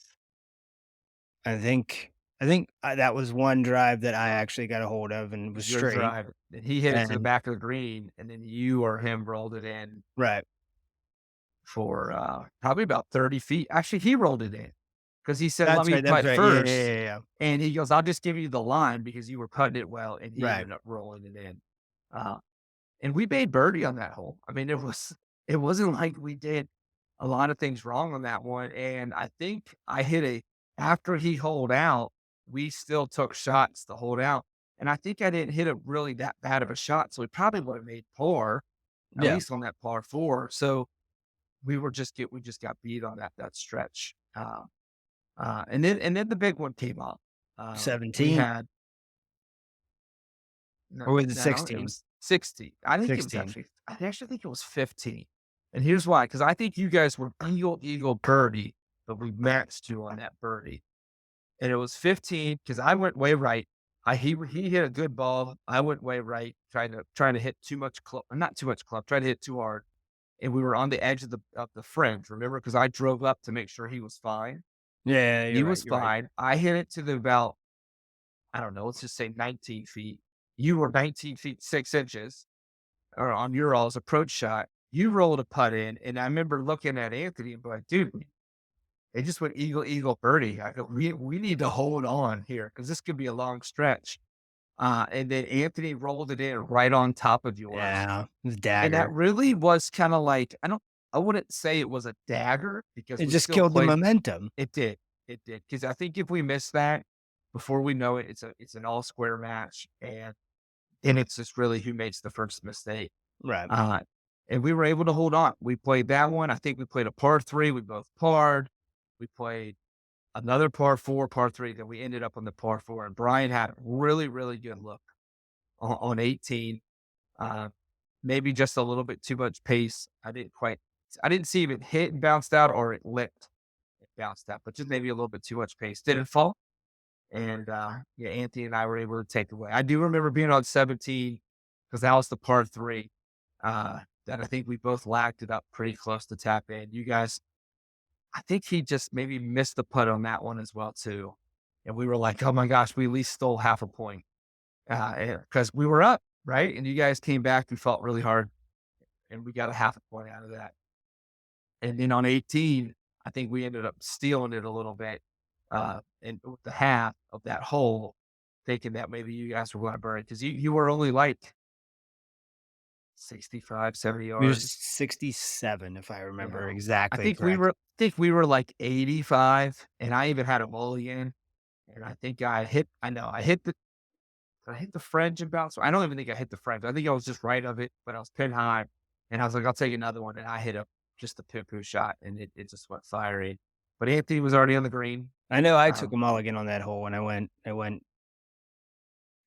That was one drive that I actually got a hold of It and was was your straight, drive, and he hit it to the and back of the green, and then you or him rolled it in right. for, probably about 30 feet. Actually, he rolled it in because he said, "Let me That's putt right. first," Yeah. and he goes, "I'll just give you the line because you were putting it well," and he Right. ended up rolling it in. Uh, and we made birdie on that hole. I mean, it wasn't like we did a lot of things wrong on that one, and I think I hit a after he holed out, we still took shots to hold out, and I think I didn't hit a really that bad of a shot, so we probably would have made par, at Yeah. least on that par 4, so we just got beat on that stretch, and then the big one came up. We 17 had or was it no, it 16? was 60. I actually think it was 15. And here's why, because I think you guys were eagle birdie, but we matched you on that birdie. And it was 15 because I went way right. He hit a good ball. I went way right, trying to hit too much club, not too much club, trying to hit too hard. And we were on the edge of the fringe, remember? Because I drove up to make sure he was fine. Yeah, He was you're right. fine. I hit it to the about, I don't know, let's just say 19 feet. You were 19 feet 6 inches or on your all's approach shot. You rolled a putt in, and I remember looking at Anthony and be like, dude, they just went eagle birdie. I go, we need to hold on here because this could be a long stretch. And then Anthony rolled it in right on top of yours. Yeah, it was And that dagger. really was kind of like, I wouldn't say it was a dagger because It we just still killed the played. momentum. It did. It did. Because I think if we miss that before we know it, it's an all square match. And it's just really who makes the first mistake. Right. Uh, and we were able to hold on. We played that one. I think we played a par 3. We both parred. We played another par 4, par 3. Then we ended up on the par 4. And Brian had a really, really good look on 18. Uh, maybe just a little bit too much pace. I didn't see if it hit and bounced out or it lipped. It bounced out, but just maybe a little bit too much pace. Didn't fall. And yeah, Anthony and I were able to take away. I do remember being on 17 because that was the par 3. That I think we both lacked it up pretty close to tap in. You guys, I think he just maybe missed the putt on that one as well too. And we were like, oh my gosh, we at least stole half a point because we were up, right? And you guys came back. We fought really hard, and we got a half a point out of that. And then on 18, I think we ended up stealing it a little bit, and with the half of that hole, thinking that maybe you guys were going to burn it because you were only like 65, 70 It was yards. 67, if I You remember know, exactly correct. I think we were like 85, and I even had a mulligan, and I think I hit the fringe and bounced. I don't even think I hit the fringe. I think I was just right of it, but I was pin high, and I was like, I'll take another one, and I hit just a poo shot, and it just went fiery. But Anthony was already on the green. I know I took Um, a mulligan on that hole, and I went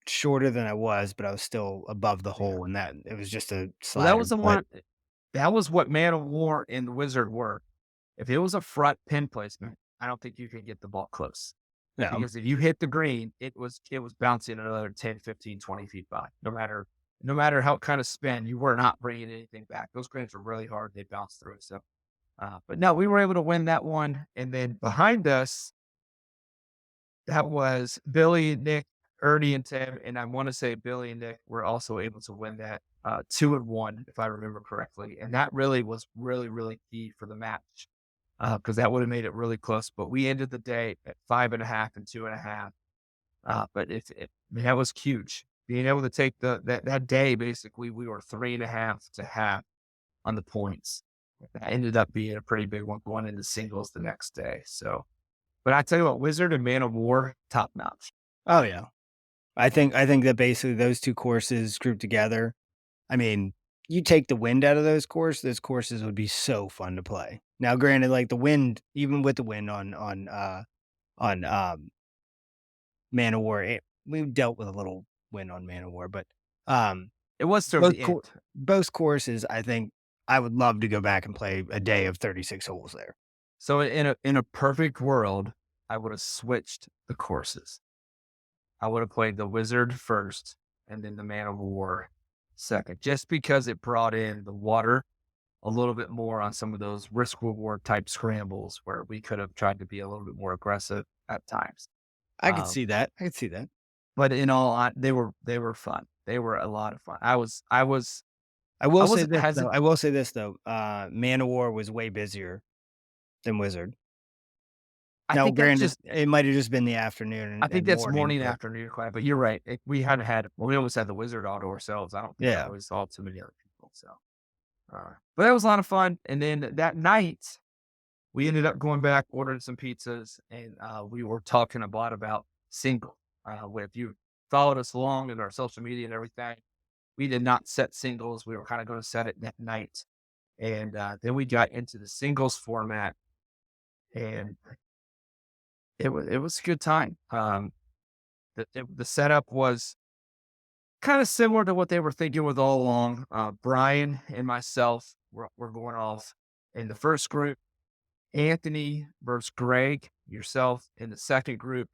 shorter than I was, but I was still above the yeah. hole, and that it was just a Well, that slider, was the but one. That was what Man of War and the Wizard were. If it was a front pin placement, I don't think you could get the ball close. no, Because if you hit the green, it was bouncing another 10, 15, 20 feet by. No matter how kind of spin, you were not bringing anything back. Those greens were really hard. They bounced through it. So, but no, we were able to win that one. And then behind us, that was Billy, Nick, Ernie, and Tim. And I want to say Billy and Nick were also able to win that 2-1, if I remember correctly. And that really was really, really key for the match because that would have made it really close. But we ended the day at 5.5 and 2.5. But I mean, that was huge. Being able to take that day, basically, we were 3.5 to half on the points. That ended up being a pretty big one going into singles the next day. So, but I tell you what, Wizard and Man of War, top notch. oh yeah. I think that basically those 2 courses grouped together, I mean, you take the wind out of those courses would be so fun to play. Now, granted, like the wind, even with the wind on Man of War, we've dealt with a little wind on Man of War, but It was toward the end. both courses, I think I would love to go back and play a day of 36 holes there. So in a perfect world, I would have switched the courses. I would have played the Wizard first and then the Man of War second, just because it brought in the water a little bit more on some of those risk reward type scrambles where we could have tried to be a little bit more aggressive at times. I could see that. I could see that. But in all, they were fun. They were a lot of fun. I will say this though. Man of War was way busier than Wizard. Now, granted, it might have just been the afternoon. I think that's morning, afternoon class, but you're right. We almost had the Wizard all to ourselves. I don't think I always saw too many other people. So, but that was a lot of fun. And then that night, we ended up going back, ordering some pizzas, and we were talking a lot about single. If you followed us along in our social media and everything, we did not set singles. We were kind of going to set it that night. And then we got into the singles format, and it was a good time. The setup was kind of similar to what they were thinking with all along. Brian and myself were going off in the first group. Anthony versus Greg, yourself in the second group.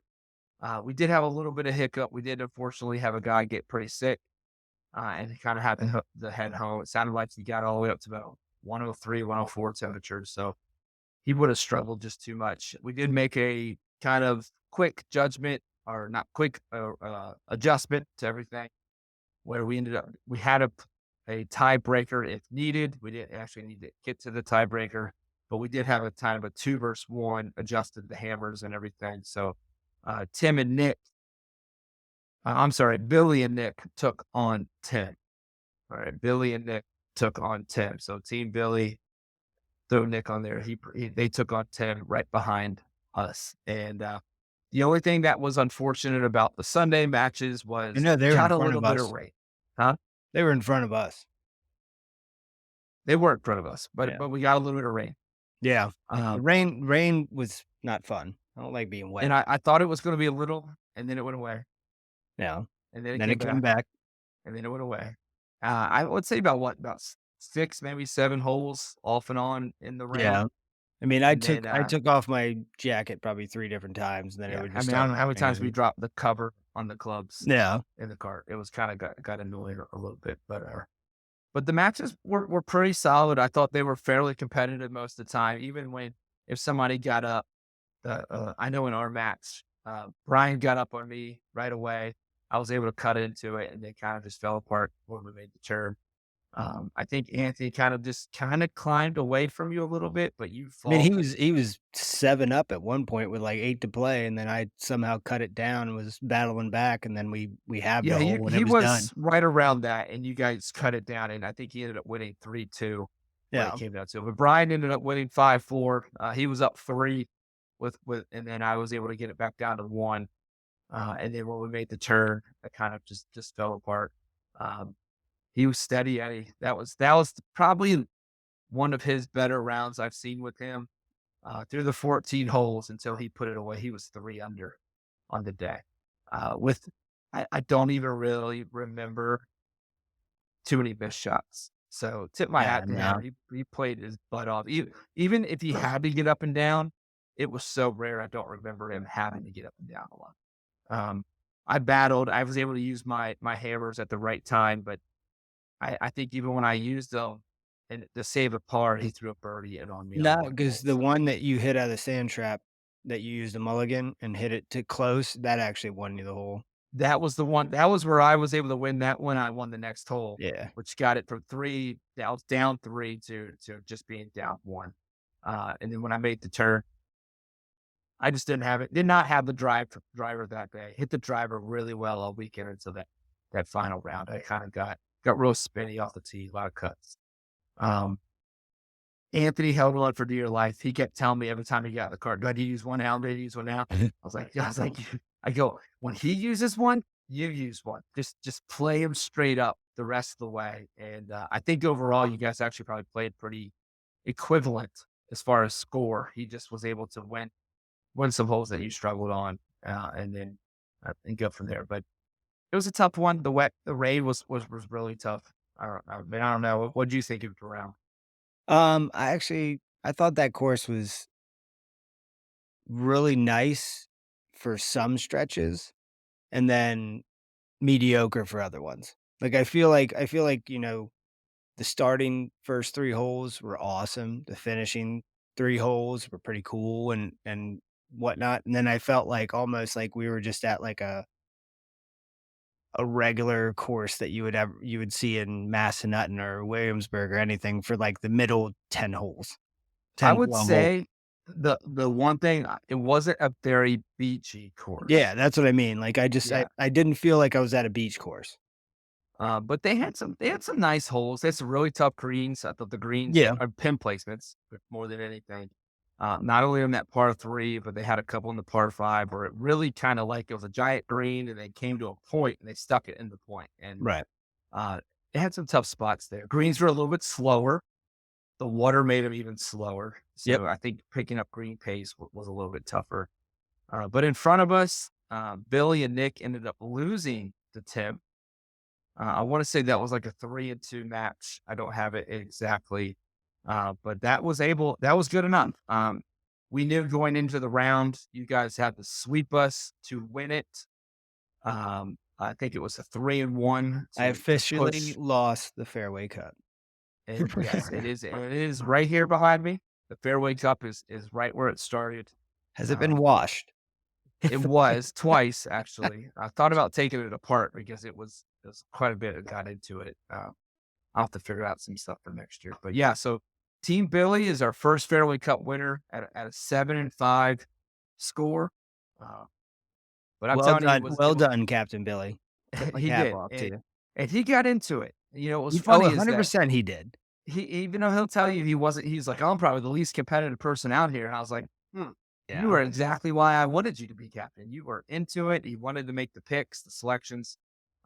We did have a little bit of hiccup. We did unfortunately have a guy get pretty sick, and he kind of had to head home. It sounded like he got all the way up to about 103, 104 temperature. So he would have struggled just too much. We did make a kind of quick judgment, or not quick adjustment to everything, where we had a tiebreaker if needed. We didn't actually need to get to the tiebreaker, but we did have a kind of a 2 versus 1, adjusted the hammers and everything. So Billy and Nick took on Tim. All right, Billy and Nick took on Tim. So Team Billy, throw Nick on there. They took on Tim right behind us. And the only thing that was unfortunate about the Sunday matches was they got a little bit of rain. Huh? They were in front of us. They were in front of us, but we got a little bit of rain. Yeah. Rain was not fun. I don't like being wet. And I thought it was going to be a little, and then it went away. Yeah. And then it came back. And then it went away. I would say about 6, maybe 7 holes off and on in the rain. Yeah. I mean, I took off my jacket probably 3 different times, and then it would just I don't know how many times we dropped the cover on the clubs. Yeah. In the cart. It was kind of got annoying a little bit, but the matches were pretty solid. I thought they were fairly competitive most of the time, even if somebody got up. I know in our match, Brian got up on me right away. I was able to cut into it, and they kind of just fell apart when we made the turn. I think Anthony kind of climbed away from you a little bit, but you fall. I mean, he was 7 up at one point with like 8 to play, and then I somehow cut it down and was battling back, and then we have the hole when it was done. Right around that, and you guys cut it down, and I think he ended up winning 3-2. Yeah, it came down to it. But Brian ended up winning 5-4. He was up 3 with, and then I was able to get it back down to 1. And then when we made the turn, it kind of just fell apart. He was steady, Eddie. That was probably one of his better rounds I've seen with him. Through the 14 holes until he put it away, he was 3 under on the day. I don't even really remember too many missed shots. So tip my hat to him. He played his butt off. Even if he had to get up and down, it was so rare. I don't remember him having to get up and down a lot. I battled. I was able to use my hammers at the right time, but I think even when I used them and to save a par, he threw a birdie and on me. No, because the one that you hit out of the sand trap that you used a mulligan and hit it to close, that actually won you the hole. That was the one. That was where I was able to win that when I won the next hole. Yeah. Which got it from 3, I was down 3 to just being down 1. And then when I made the turn, I just did not have the driver that day. Hit the driver really well all weekend until that final round. I kind of got real spinny off the tee, a lot of cuts. Anthony held on for dear life. He kept telling me every time he got in the cart, "Do I need to use one now? Do I need to use one now?" I go, when he uses one, you use one. Just play him straight up the rest of the way. And I think overall, you guys actually probably played pretty equivalent as far as score. He just was able to win some holes that you struggled on, and then and go from there. But it was a tough one. The rain was really tough. I don't know. What do you think of the round? I thought that course was really nice for some stretches and then mediocre for other ones. Like I feel like, the starting first 3 holes were awesome. The finishing 3 holes were pretty cool and whatnot. And then I felt like almost like we were just at like a regular course that you would see in Massanutten or Williamsburg or anything for like the middle 10 holes, I 10, would 12 holes. say the one thing, it wasn't a very beachy Yeah, course. that's what I mean. Like Yeah. I didn't feel like I was at a beach course. But they had some nice holes. They had some really tough greens. I thought the greens Yeah. are pin placements but more than anything. Not only on that par three, but they had a couple in the par five where it really kind of like it was a giant green and they came to a point and they stuck it in the point. And Right. uh, they had some tough spots there. Greens were a little bit slower. The water made them even slower. Yep. So I think picking up green pace was a little bit tougher. But in front of us, Billy and Nick ended up losing to Tim. I want to say that was like a 3-2 match. I don't have it exactly, but that was good enough. We knew going into the round, you guys had to sweep us to win it. I think it was a 3-1 I to officially push. lost the Fairway Cup. And yes, it is. It is right here behind me. The Fairway Cup is right where it started. Has it been Um, washed? it was twice actually. I thought about taking it apart because it was quite a bit that got into it. I'll have to figure out some stuff for next year. But yeah, so Team Billy is our first Fairway Cup winner at a 7-5 score. Uh, but I'm Well telling you, done. Well done, Captain Billy. Tip my he cap did, off to you. and he got into it. What was Oh, funny is that 100% he did. he, even though he'll tell you he wasn't, he's like, "Oh, I'm probably the least competitive person out here." And I was like, "You Yeah. were exactly why I wanted you to be captain. You were into it. He wanted to make the picks, the selections.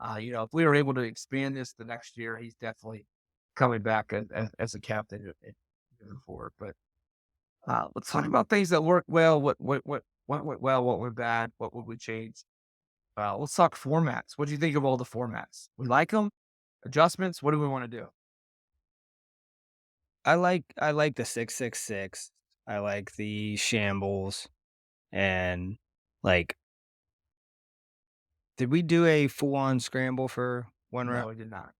If we were able to expand this the next year, he's definitely coming back as a captain moving forward." But let's talk about things that worked well. What went well? What went bad? What would we change? Let's talk formats. What do you think of all the formats? We like them? Adjustments? What do we want to do? I like the 666. I like the shambles and like did we do a full on scramble for one round? No, we did not.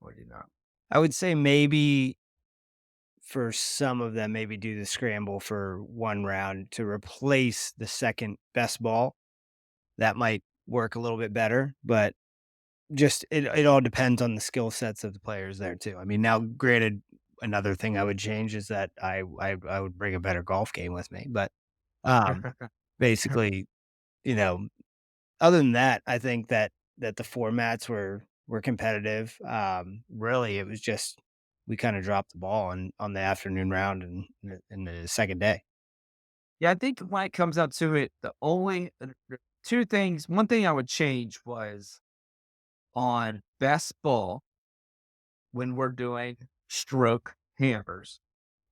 We did not. I would say maybe for some of them, maybe do the scramble for one round to replace the second best ball. That might work a little bit better, but just it all depends on the skill sets of the players there too. I mean, now granted, another thing I would change is that I would bring a better golf game with me, but um, basically, you know, other than that, I think that the formats were competitive. Really, it was just we kind of dropped the ball on the afternoon round and in the second day. Yeah, I think when it comes out to it, the only two things, one thing I would change was on best ball when we're doing stroke hammers,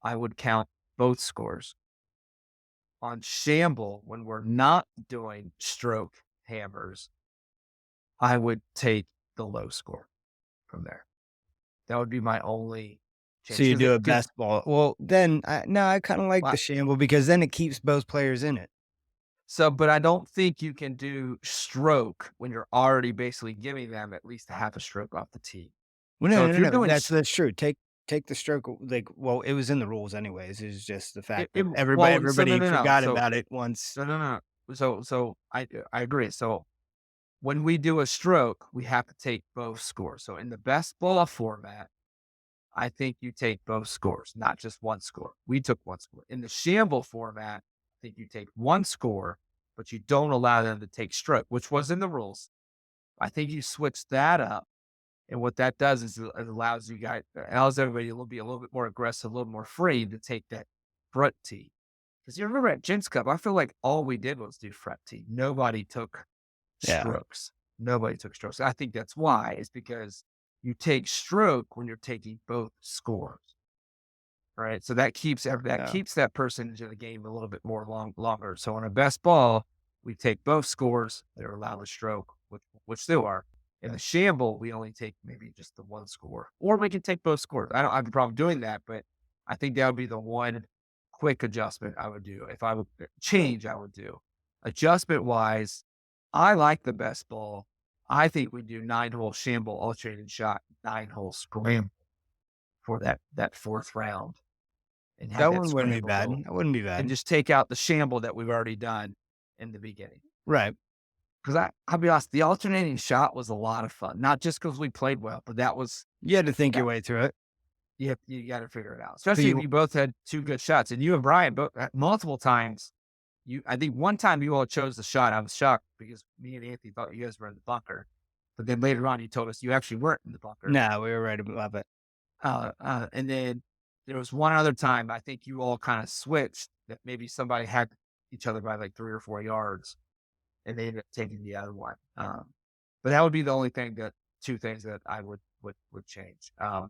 I would count both scores. On shamble, when we're not doing stroke hammers, I would take the low score from there. That would be my only So change you do a because best ball. Well, then I kind of like the shamble because then it keeps both players in it. but I don't think you can do stroke when you're already basically giving them at least a half a stroke off the tee. Well, So no, if no, you're no. doing That's true. Take the stroke. Like, well, it was in the rules anyways. It's just the fact that so no, everybody no, no. forgot So about it once. no, no, no. So I agree. So when we do a stroke, we have to take both scores. So in the best ball format, I think you take both scores, not just one score. We took one score. In the shamble format, I think you take one score, but you don't allow them to take stroke, which was in the rules. I think you switch that up. And what that does is it allows everybody to be a little bit more aggressive, a little more free to take that front tee. Because you remember at Gents Cup, I feel like all we did was do front tee. Nobody took Yeah. strokes. Nobody took strokes. I think that's why. It's because you take stroke when you're taking both scores, right? So that keeps that person into the game a little bit more longer. So on a best ball, we take both scores. They're allowed a stroke, which they are. In the Shamble, we only take maybe just the one score, or we can take both scores. I don't have a problem doing that, but I think that would be the one quick adjustment I would do. If I would change, I would do adjustment wise. I like the best ball. I think we do 9-hole Shamble alternating shot, 9-hole Scramble for that fourth round, and have That that one wouldn't be Scramble bad. go, That wouldn't be and bad. just take out the Shamble that we've already done in the beginning. Right. Because I'll be honest, the alternating shot was a lot of fun. Not just because we played well, but You had to think your way through it. you got to figure it out. Especially if you both had two good shots, and you and Brian both multiple times. I think one time you all chose the shot. I was shocked because me and Anthony thought you guys were in the bunker, but then later on you told us you actually weren't in the bunker. No, we were right above it. And then there was one other time I think you all kind of switched, that maybe somebody had each other by like 3 or 4 yards, and they ended up taking the other one. But that would be the only two things that I would change. And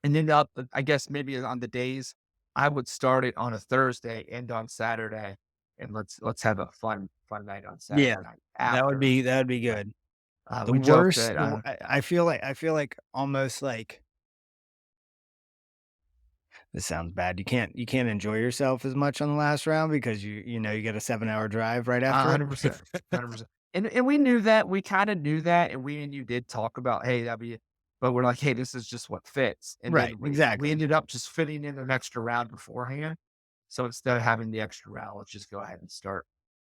then I guess maybe on the days, I would start it on a Thursday, end on Saturday, and let's have a fun night on Saturday night. That would be good. The We joked worst, that, I feel like almost like this sounds bad. You can't enjoy yourself as much on the last round because you get a 7-hour drive right after 100%, 100%. And we knew that. We kind of knew that, and we and you did talk about, hey, that'd be, but we're like, hey, this is just what fits. And Right, then exactly. we ended up just fitting in an extra round beforehand. So instead of having the extra round, let's just go ahead and start.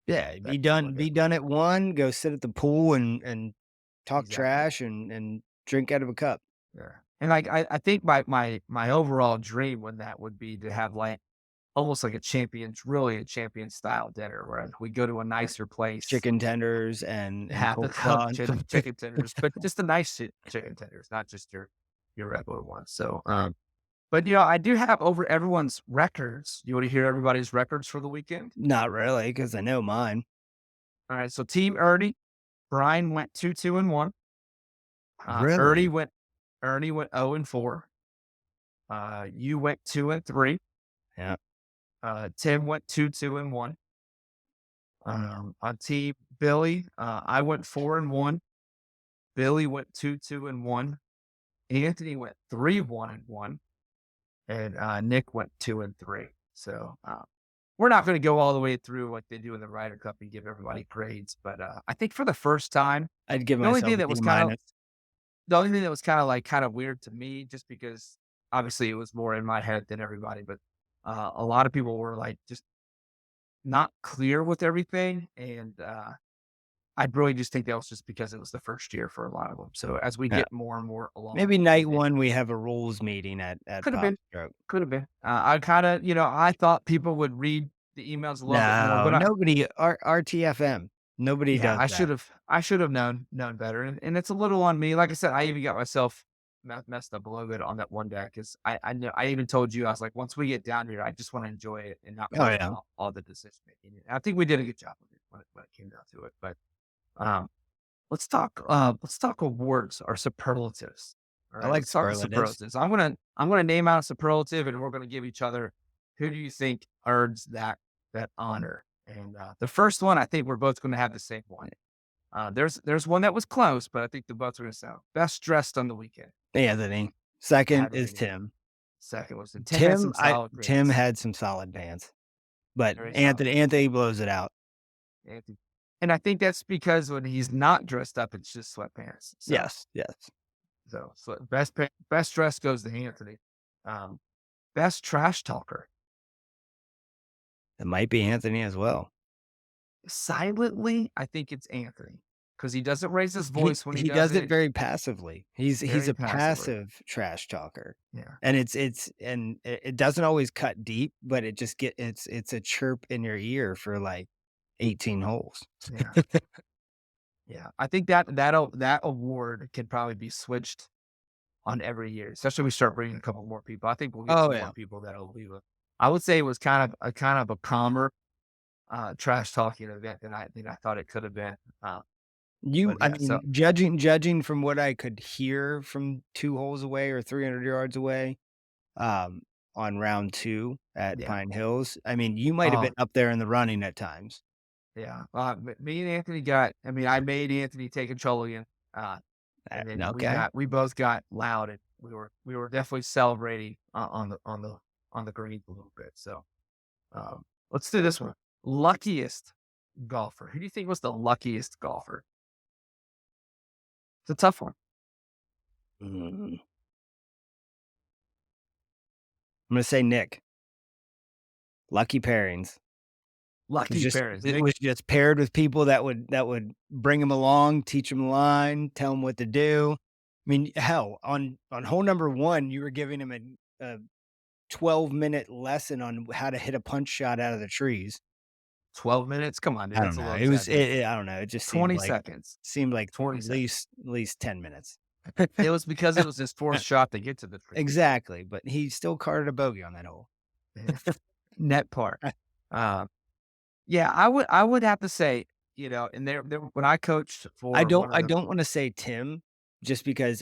Yeah, be done at 1, go sit at the pool and talk trash and drink out of a cup. Yeah. And like I think my overall dream with that would be to have like almost like a champion style dinner where we go to a nicer place, chicken tenders and have the cold chicken tenders, but just the nice chicken tenders, not just your regular ones. So, but I do have over everyone's records. You want to hear everybody's records for the weekend? Not really, because I know mine. All right. So Team Ernie, Brian went 2-2-1. Really? Ernie went 0-4. You went 2-3. Yeah. Tim went 2-2-1. On Team Billy, I went 4-1. Billy went 2-2-1. Anthony went 3-1-1. And Nick went 2-3. So we're not going to go all the way through like they do in the Ryder Cup and give everybody grades, but I think for the first time, I'd give the only myself thing that was kind of weird to me, just because obviously it was more in my head than everybody, but a lot of people were like just not clear with everything, and I really just think that was just because it was the first year for a lot of them. So as we get more and more along, maybe night 1 we have a rules meeting at could have been. Stroke. Could have been. I kind of I thought people would read the emails a little bit more, but nobody RTFM. Nobody does. I should have known better, and it's a little on me. Like I said, I even got myself messed up a little bit on that one deck, because I know I even told you, I was like, once we get down here, I just want to enjoy it and not worry about all the decision making. I think we did a good job with it when it came down to it. But let's talk awards or superlatives. All right, I like let's talk superlatives. I'm gonna name out a superlative, and we're gonna give each other, who do you think earns that honor. And the first one, I think we're both going to have the same one. There's one that was close, but I think the both are going to sound best dressed on the weekend. Anthony. Second is Tim. Second was Tim had some solid bands, but Anthony blows it out. Anthony. And I think that's because when he's not dressed up, it's just sweatpants. So, yes. So best dress goes to Anthony. Best trash talker. It might be Anthony as well. Silently, I think it's Anthony, because he doesn't raise his voice when he does it very passively. He's a passive trash talker. Yeah. And it doesn't always cut deep, but it just it's a chirp in your ear for like 18 holes. Yeah. Yeah. I think that award can probably be switched on every year, especially if we start bringing a couple more people. I think we'll get some more people that'll leave it. I would say it was kind of a calmer trash talking event than I thought it could have been. You, But I yeah, so mean, judging from what I could hear from 2 holes away or 300 yards away, um, on round 2 at yeah. Pine Hills, I mean, you might have Oh, been up there in the running at times. yeah. Me and Anthony I made Anthony take control again. And then Okay. we both got loud and we were definitely celebrating on the green a little bit. So, let's do this one. Luckiest golfer. Who do you think was the luckiest golfer? It's a tough one. Mm. I'm gonna say Nick. Lucky pairings. Lucky parents. It was just paired with people that would bring him along, teach him the line, tell him what to do. I mean, hell, on hole number 1, you were giving him a 12-minute lesson on how to hit a punch shot out of the trees. 12 minutes? Come on, dude. I That's don't a know. little It was exaggerated. I don't know. It just 20 seconds. seemed like 20 at seconds. least 10 minutes. It was because it was his fourth shot to get to the tree. Exactly, but he still carded a bogey on that hole. Net par. Um, yeah, I would have to say, and there when I coached for one of I the don't wanna say Tim just because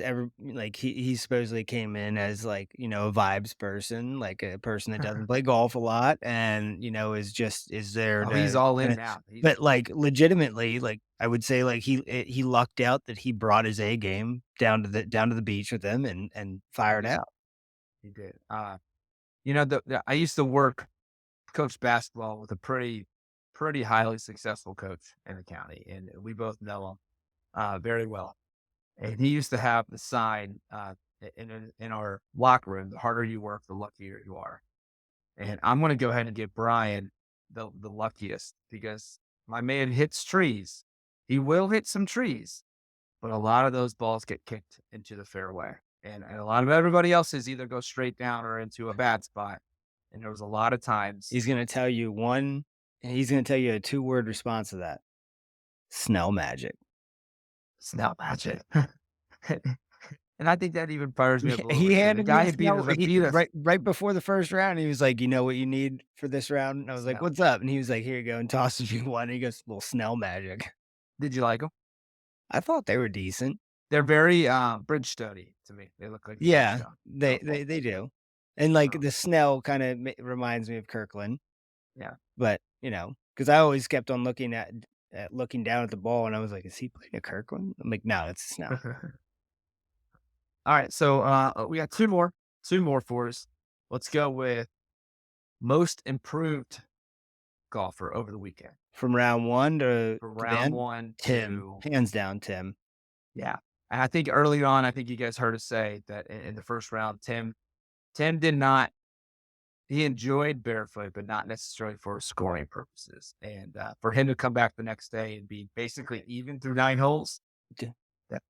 he supposedly came in as, a vibes person, like a person that doesn't play golf a lot and, is there oh, he's to all in kinda now. but, legitimately, I would say, he lucked out that he brought his A game down to the beach with him and He fired did. out. He did. I used to coach basketball with a pretty highly successful coach in the county, and we both know him very well. And he used to have the sign in our locker room: "The harder you work, the luckier you are." And I'm going to go ahead and give Brian the luckiest because my man hits trees. He will hit some trees, but a lot of those balls get kicked into the fairway, and a lot of everybody else's either go straight down or into a bad spot. And there was a lot of times. He's gonna tell you a two-word response to that. Snell magic. It's not magic. And I think that even fires me up a little He bit because the handed me guy a who Snell beat us. right before the first round, he was like, "You know what you need for this round?" And I was like, Snell. "What's up?" And he was like, "Here you go," and tosses me one. And he goes, "Well, Snell magic." Did you like them? I thought they were decent. They're very Bridgestone to me. They look like a Yeah, Bridgestone they golf ball. they they do. And, like, Um, the Snell kinda reminds me of Kirkland, yeah. but, because I always kept on looking down at the ball, and I was like, "Is he playing a Kirkland?" I'm like, "No, it's a Snell." All right, so we got two more for us. Let's go with most improved golfer over the weekend From round 1 for to the round end, one Tim, to hands down, Tim. yeah. And I think early on, I think you guys heard us say that in the first round, Tim did not. He enjoyed barefoot, but not necessarily for scoring purposes. And for him to come back the next day and be basically even through 9 holes, Yeah. that's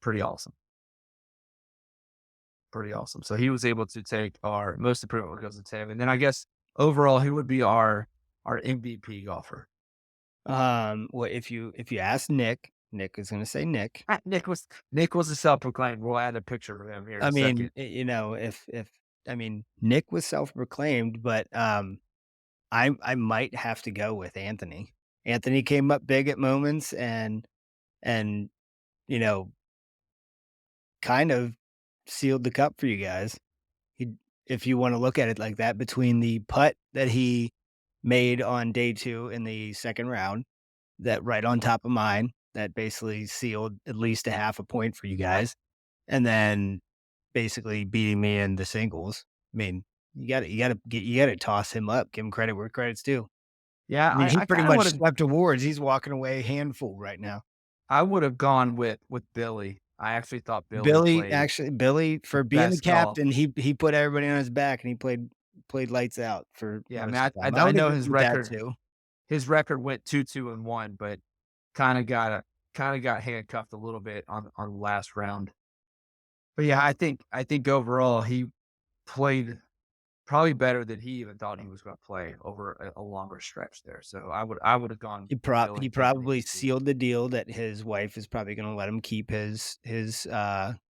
pretty awesome. Pretty awesome. So he was able to take our most improved goes to Tim. And then I guess overall, he would be our MVP golfer. Well, if you ask Nick is gonna say Nick. Nick was a self-proclaimed. We'll add a picture of him here in I a second. mean, if I mean, Nick was self-proclaimed, but, I might have to go with Anthony. Anthony came up big at moments and, you know, kind of sealed the cup for you guys. He If you wanna look at it like that, between the putt that he made on day 2 in the second round, that right on top of mine, that basically sealed at least a half a point for you guys, and then basically beating me in the singles. I mean, you gotta toss him up, give him credit where credit's due. Yeah, I mean, he I pretty kind of much would have. swept awards. He's walking away handful right now. I would have gone with Billy. I actually thought Billy played Billy, the for being the best golf. captain, he put everybody on his back and he played lights out for Yeah, I mean, most of the time. I I would know agree with that too. his record went 2-2-1, but kind of got handcuffed a little bit on the last round. But yeah, I think overall he played probably better than he even thought he was going to play over a longer stretch there. So I would have gone Billy He taking probably MVP. sealed the deal that his wife is probably gonna let him keep his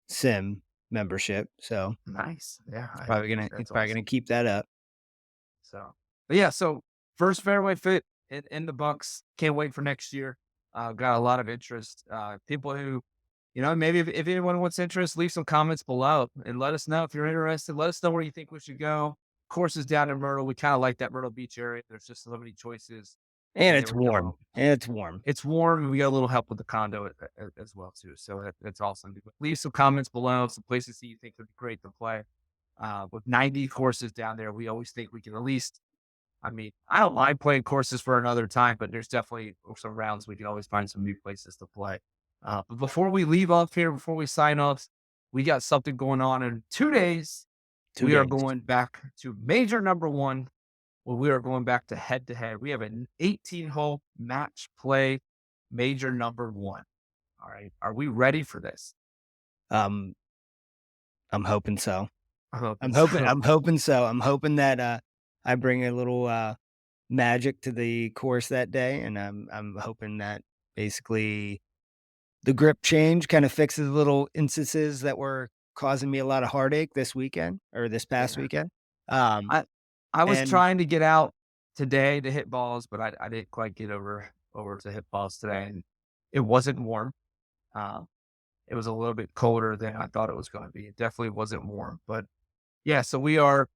sim membership, so Nice, yeah, he's that's probably gonna awesome. keep that up. So, but yeah, so first Fairway Fit in the Bucks. Can't wait for next year. Got a lot of interest. People who, maybe if anyone wants interest, leave some comments below and let us know if you're interested. Let us know where you think we should go. Courses down in Myrtle. We kind of like that Myrtle Beach area. There's just so many choices. And it's warm. It's warm. It's warm, and we got a little help with the condo as well too. So that's awesome. Leave some comments below, some places that you think would be great to play. With 90 courses down there, we always think we can at least. I mean, I don't mind playing courses for another time, but there's definitely some rounds we can always find some new places to play. But before we leave off here, before we sign off, we got something going on in 2 days. We are going back to major number 1. Well, we are going back to head-to-head. We have an 18-hole match play major number 1. All right. Are we ready for this? I'm hoping so. I'm hoping so. I'm hoping that I bring a little magic to the course that day, and I'm hoping that basically the grip change kind of fixes little instances that were causing me a lot of heartache this weekend or this past weekend. I was trying to get out today to hit balls, but I didn't quite get over to hit balls today, and it wasn't warm. It was a little bit colder than I thought it was going to be. It definitely wasn't warm, but yeah. So we are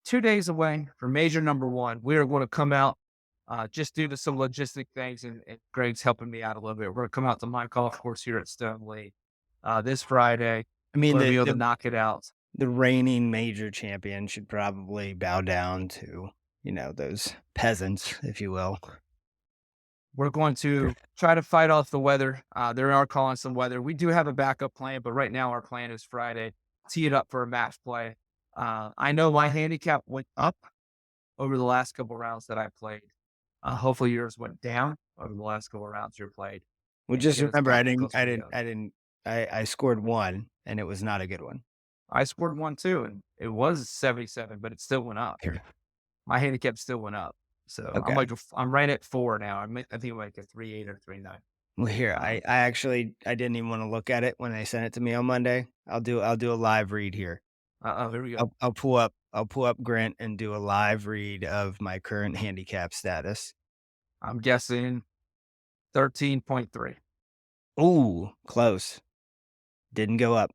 2 days away from major number 1. We are going to come out just due to some logistic things, and Greg's helping me out a little bit. We're going to come out to my golf course here at Stoneleigh this Friday. I mean, be able to knock it out. The reigning major champion should probably bow down to, those peasants, if you will. We're going to try to fight off the weather. They are calling some weather. We do have a backup plan, but right now our plan is Friday. Tee it up for a match play. I know my handicap went up over the last couple rounds that I played. Hopefully yours went down over the last couple rounds you played. Well, just remember, I scored 1, and it was not a good one. I scored 1 too, and it was 77, but it still went up. My handicap still went up. So okay. I'm right at 4 now. I think I'm like a 3.8 or 3.9. Well, here, I didn't even want to look at it when they sent it to me on Monday. I'll do a live read here. Here we go. I'll pull up Grant and do a live read of my current handicap status. I'm guessing 13.3. Ooh, close. Didn't go up.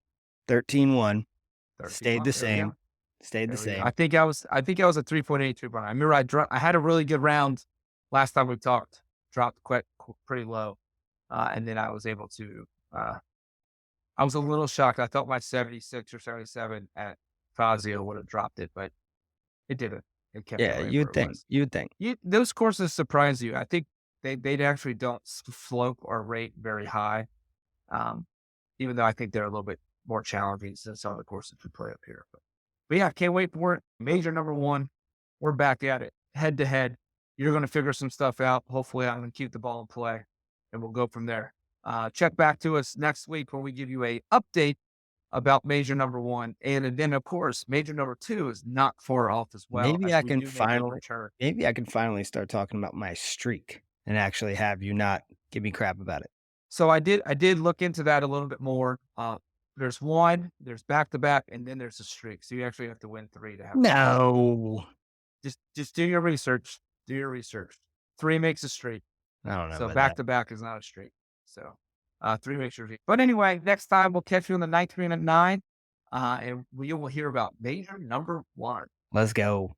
13.1. Stayed the same. Stayed the same. I think I was a 3.8, 3.9. I remember I had a really good round last time we talked. Dropped quite pretty low, and then I was able to. I was a little shocked. I thought my 76 or 77 at Fazio would have dropped it, but it didn't. It kept. Yeah, you'd think. Those courses surprise you. I think they actually don't slope or rate very high, even though I think they're a little bit more challenging than some of the courses we play up here. But yeah, can't wait for it. Major number 1. We're back at it, head to head. You're going to figure some stuff out. Hopefully I'm going to keep the ball in play, and we'll go from there. Check back to us next week when we give you a update about major number 1. And then, of course, major number 2 is not far off as well. Maybe I can finally start talking about my streak and actually have you not give me crap about it. So I did look into that a little bit more. There's 1, there's back-to-back, and then there's a streak. So you actually have to win 3 to have. No. Just do your research. Do your research. 3 makes a streak. I don't know. So back-to-back is not a streak. So 3 makes a streak. But anyway, next time we'll catch you on the 9th green at 9. And we will hear about major number 1. Let's go.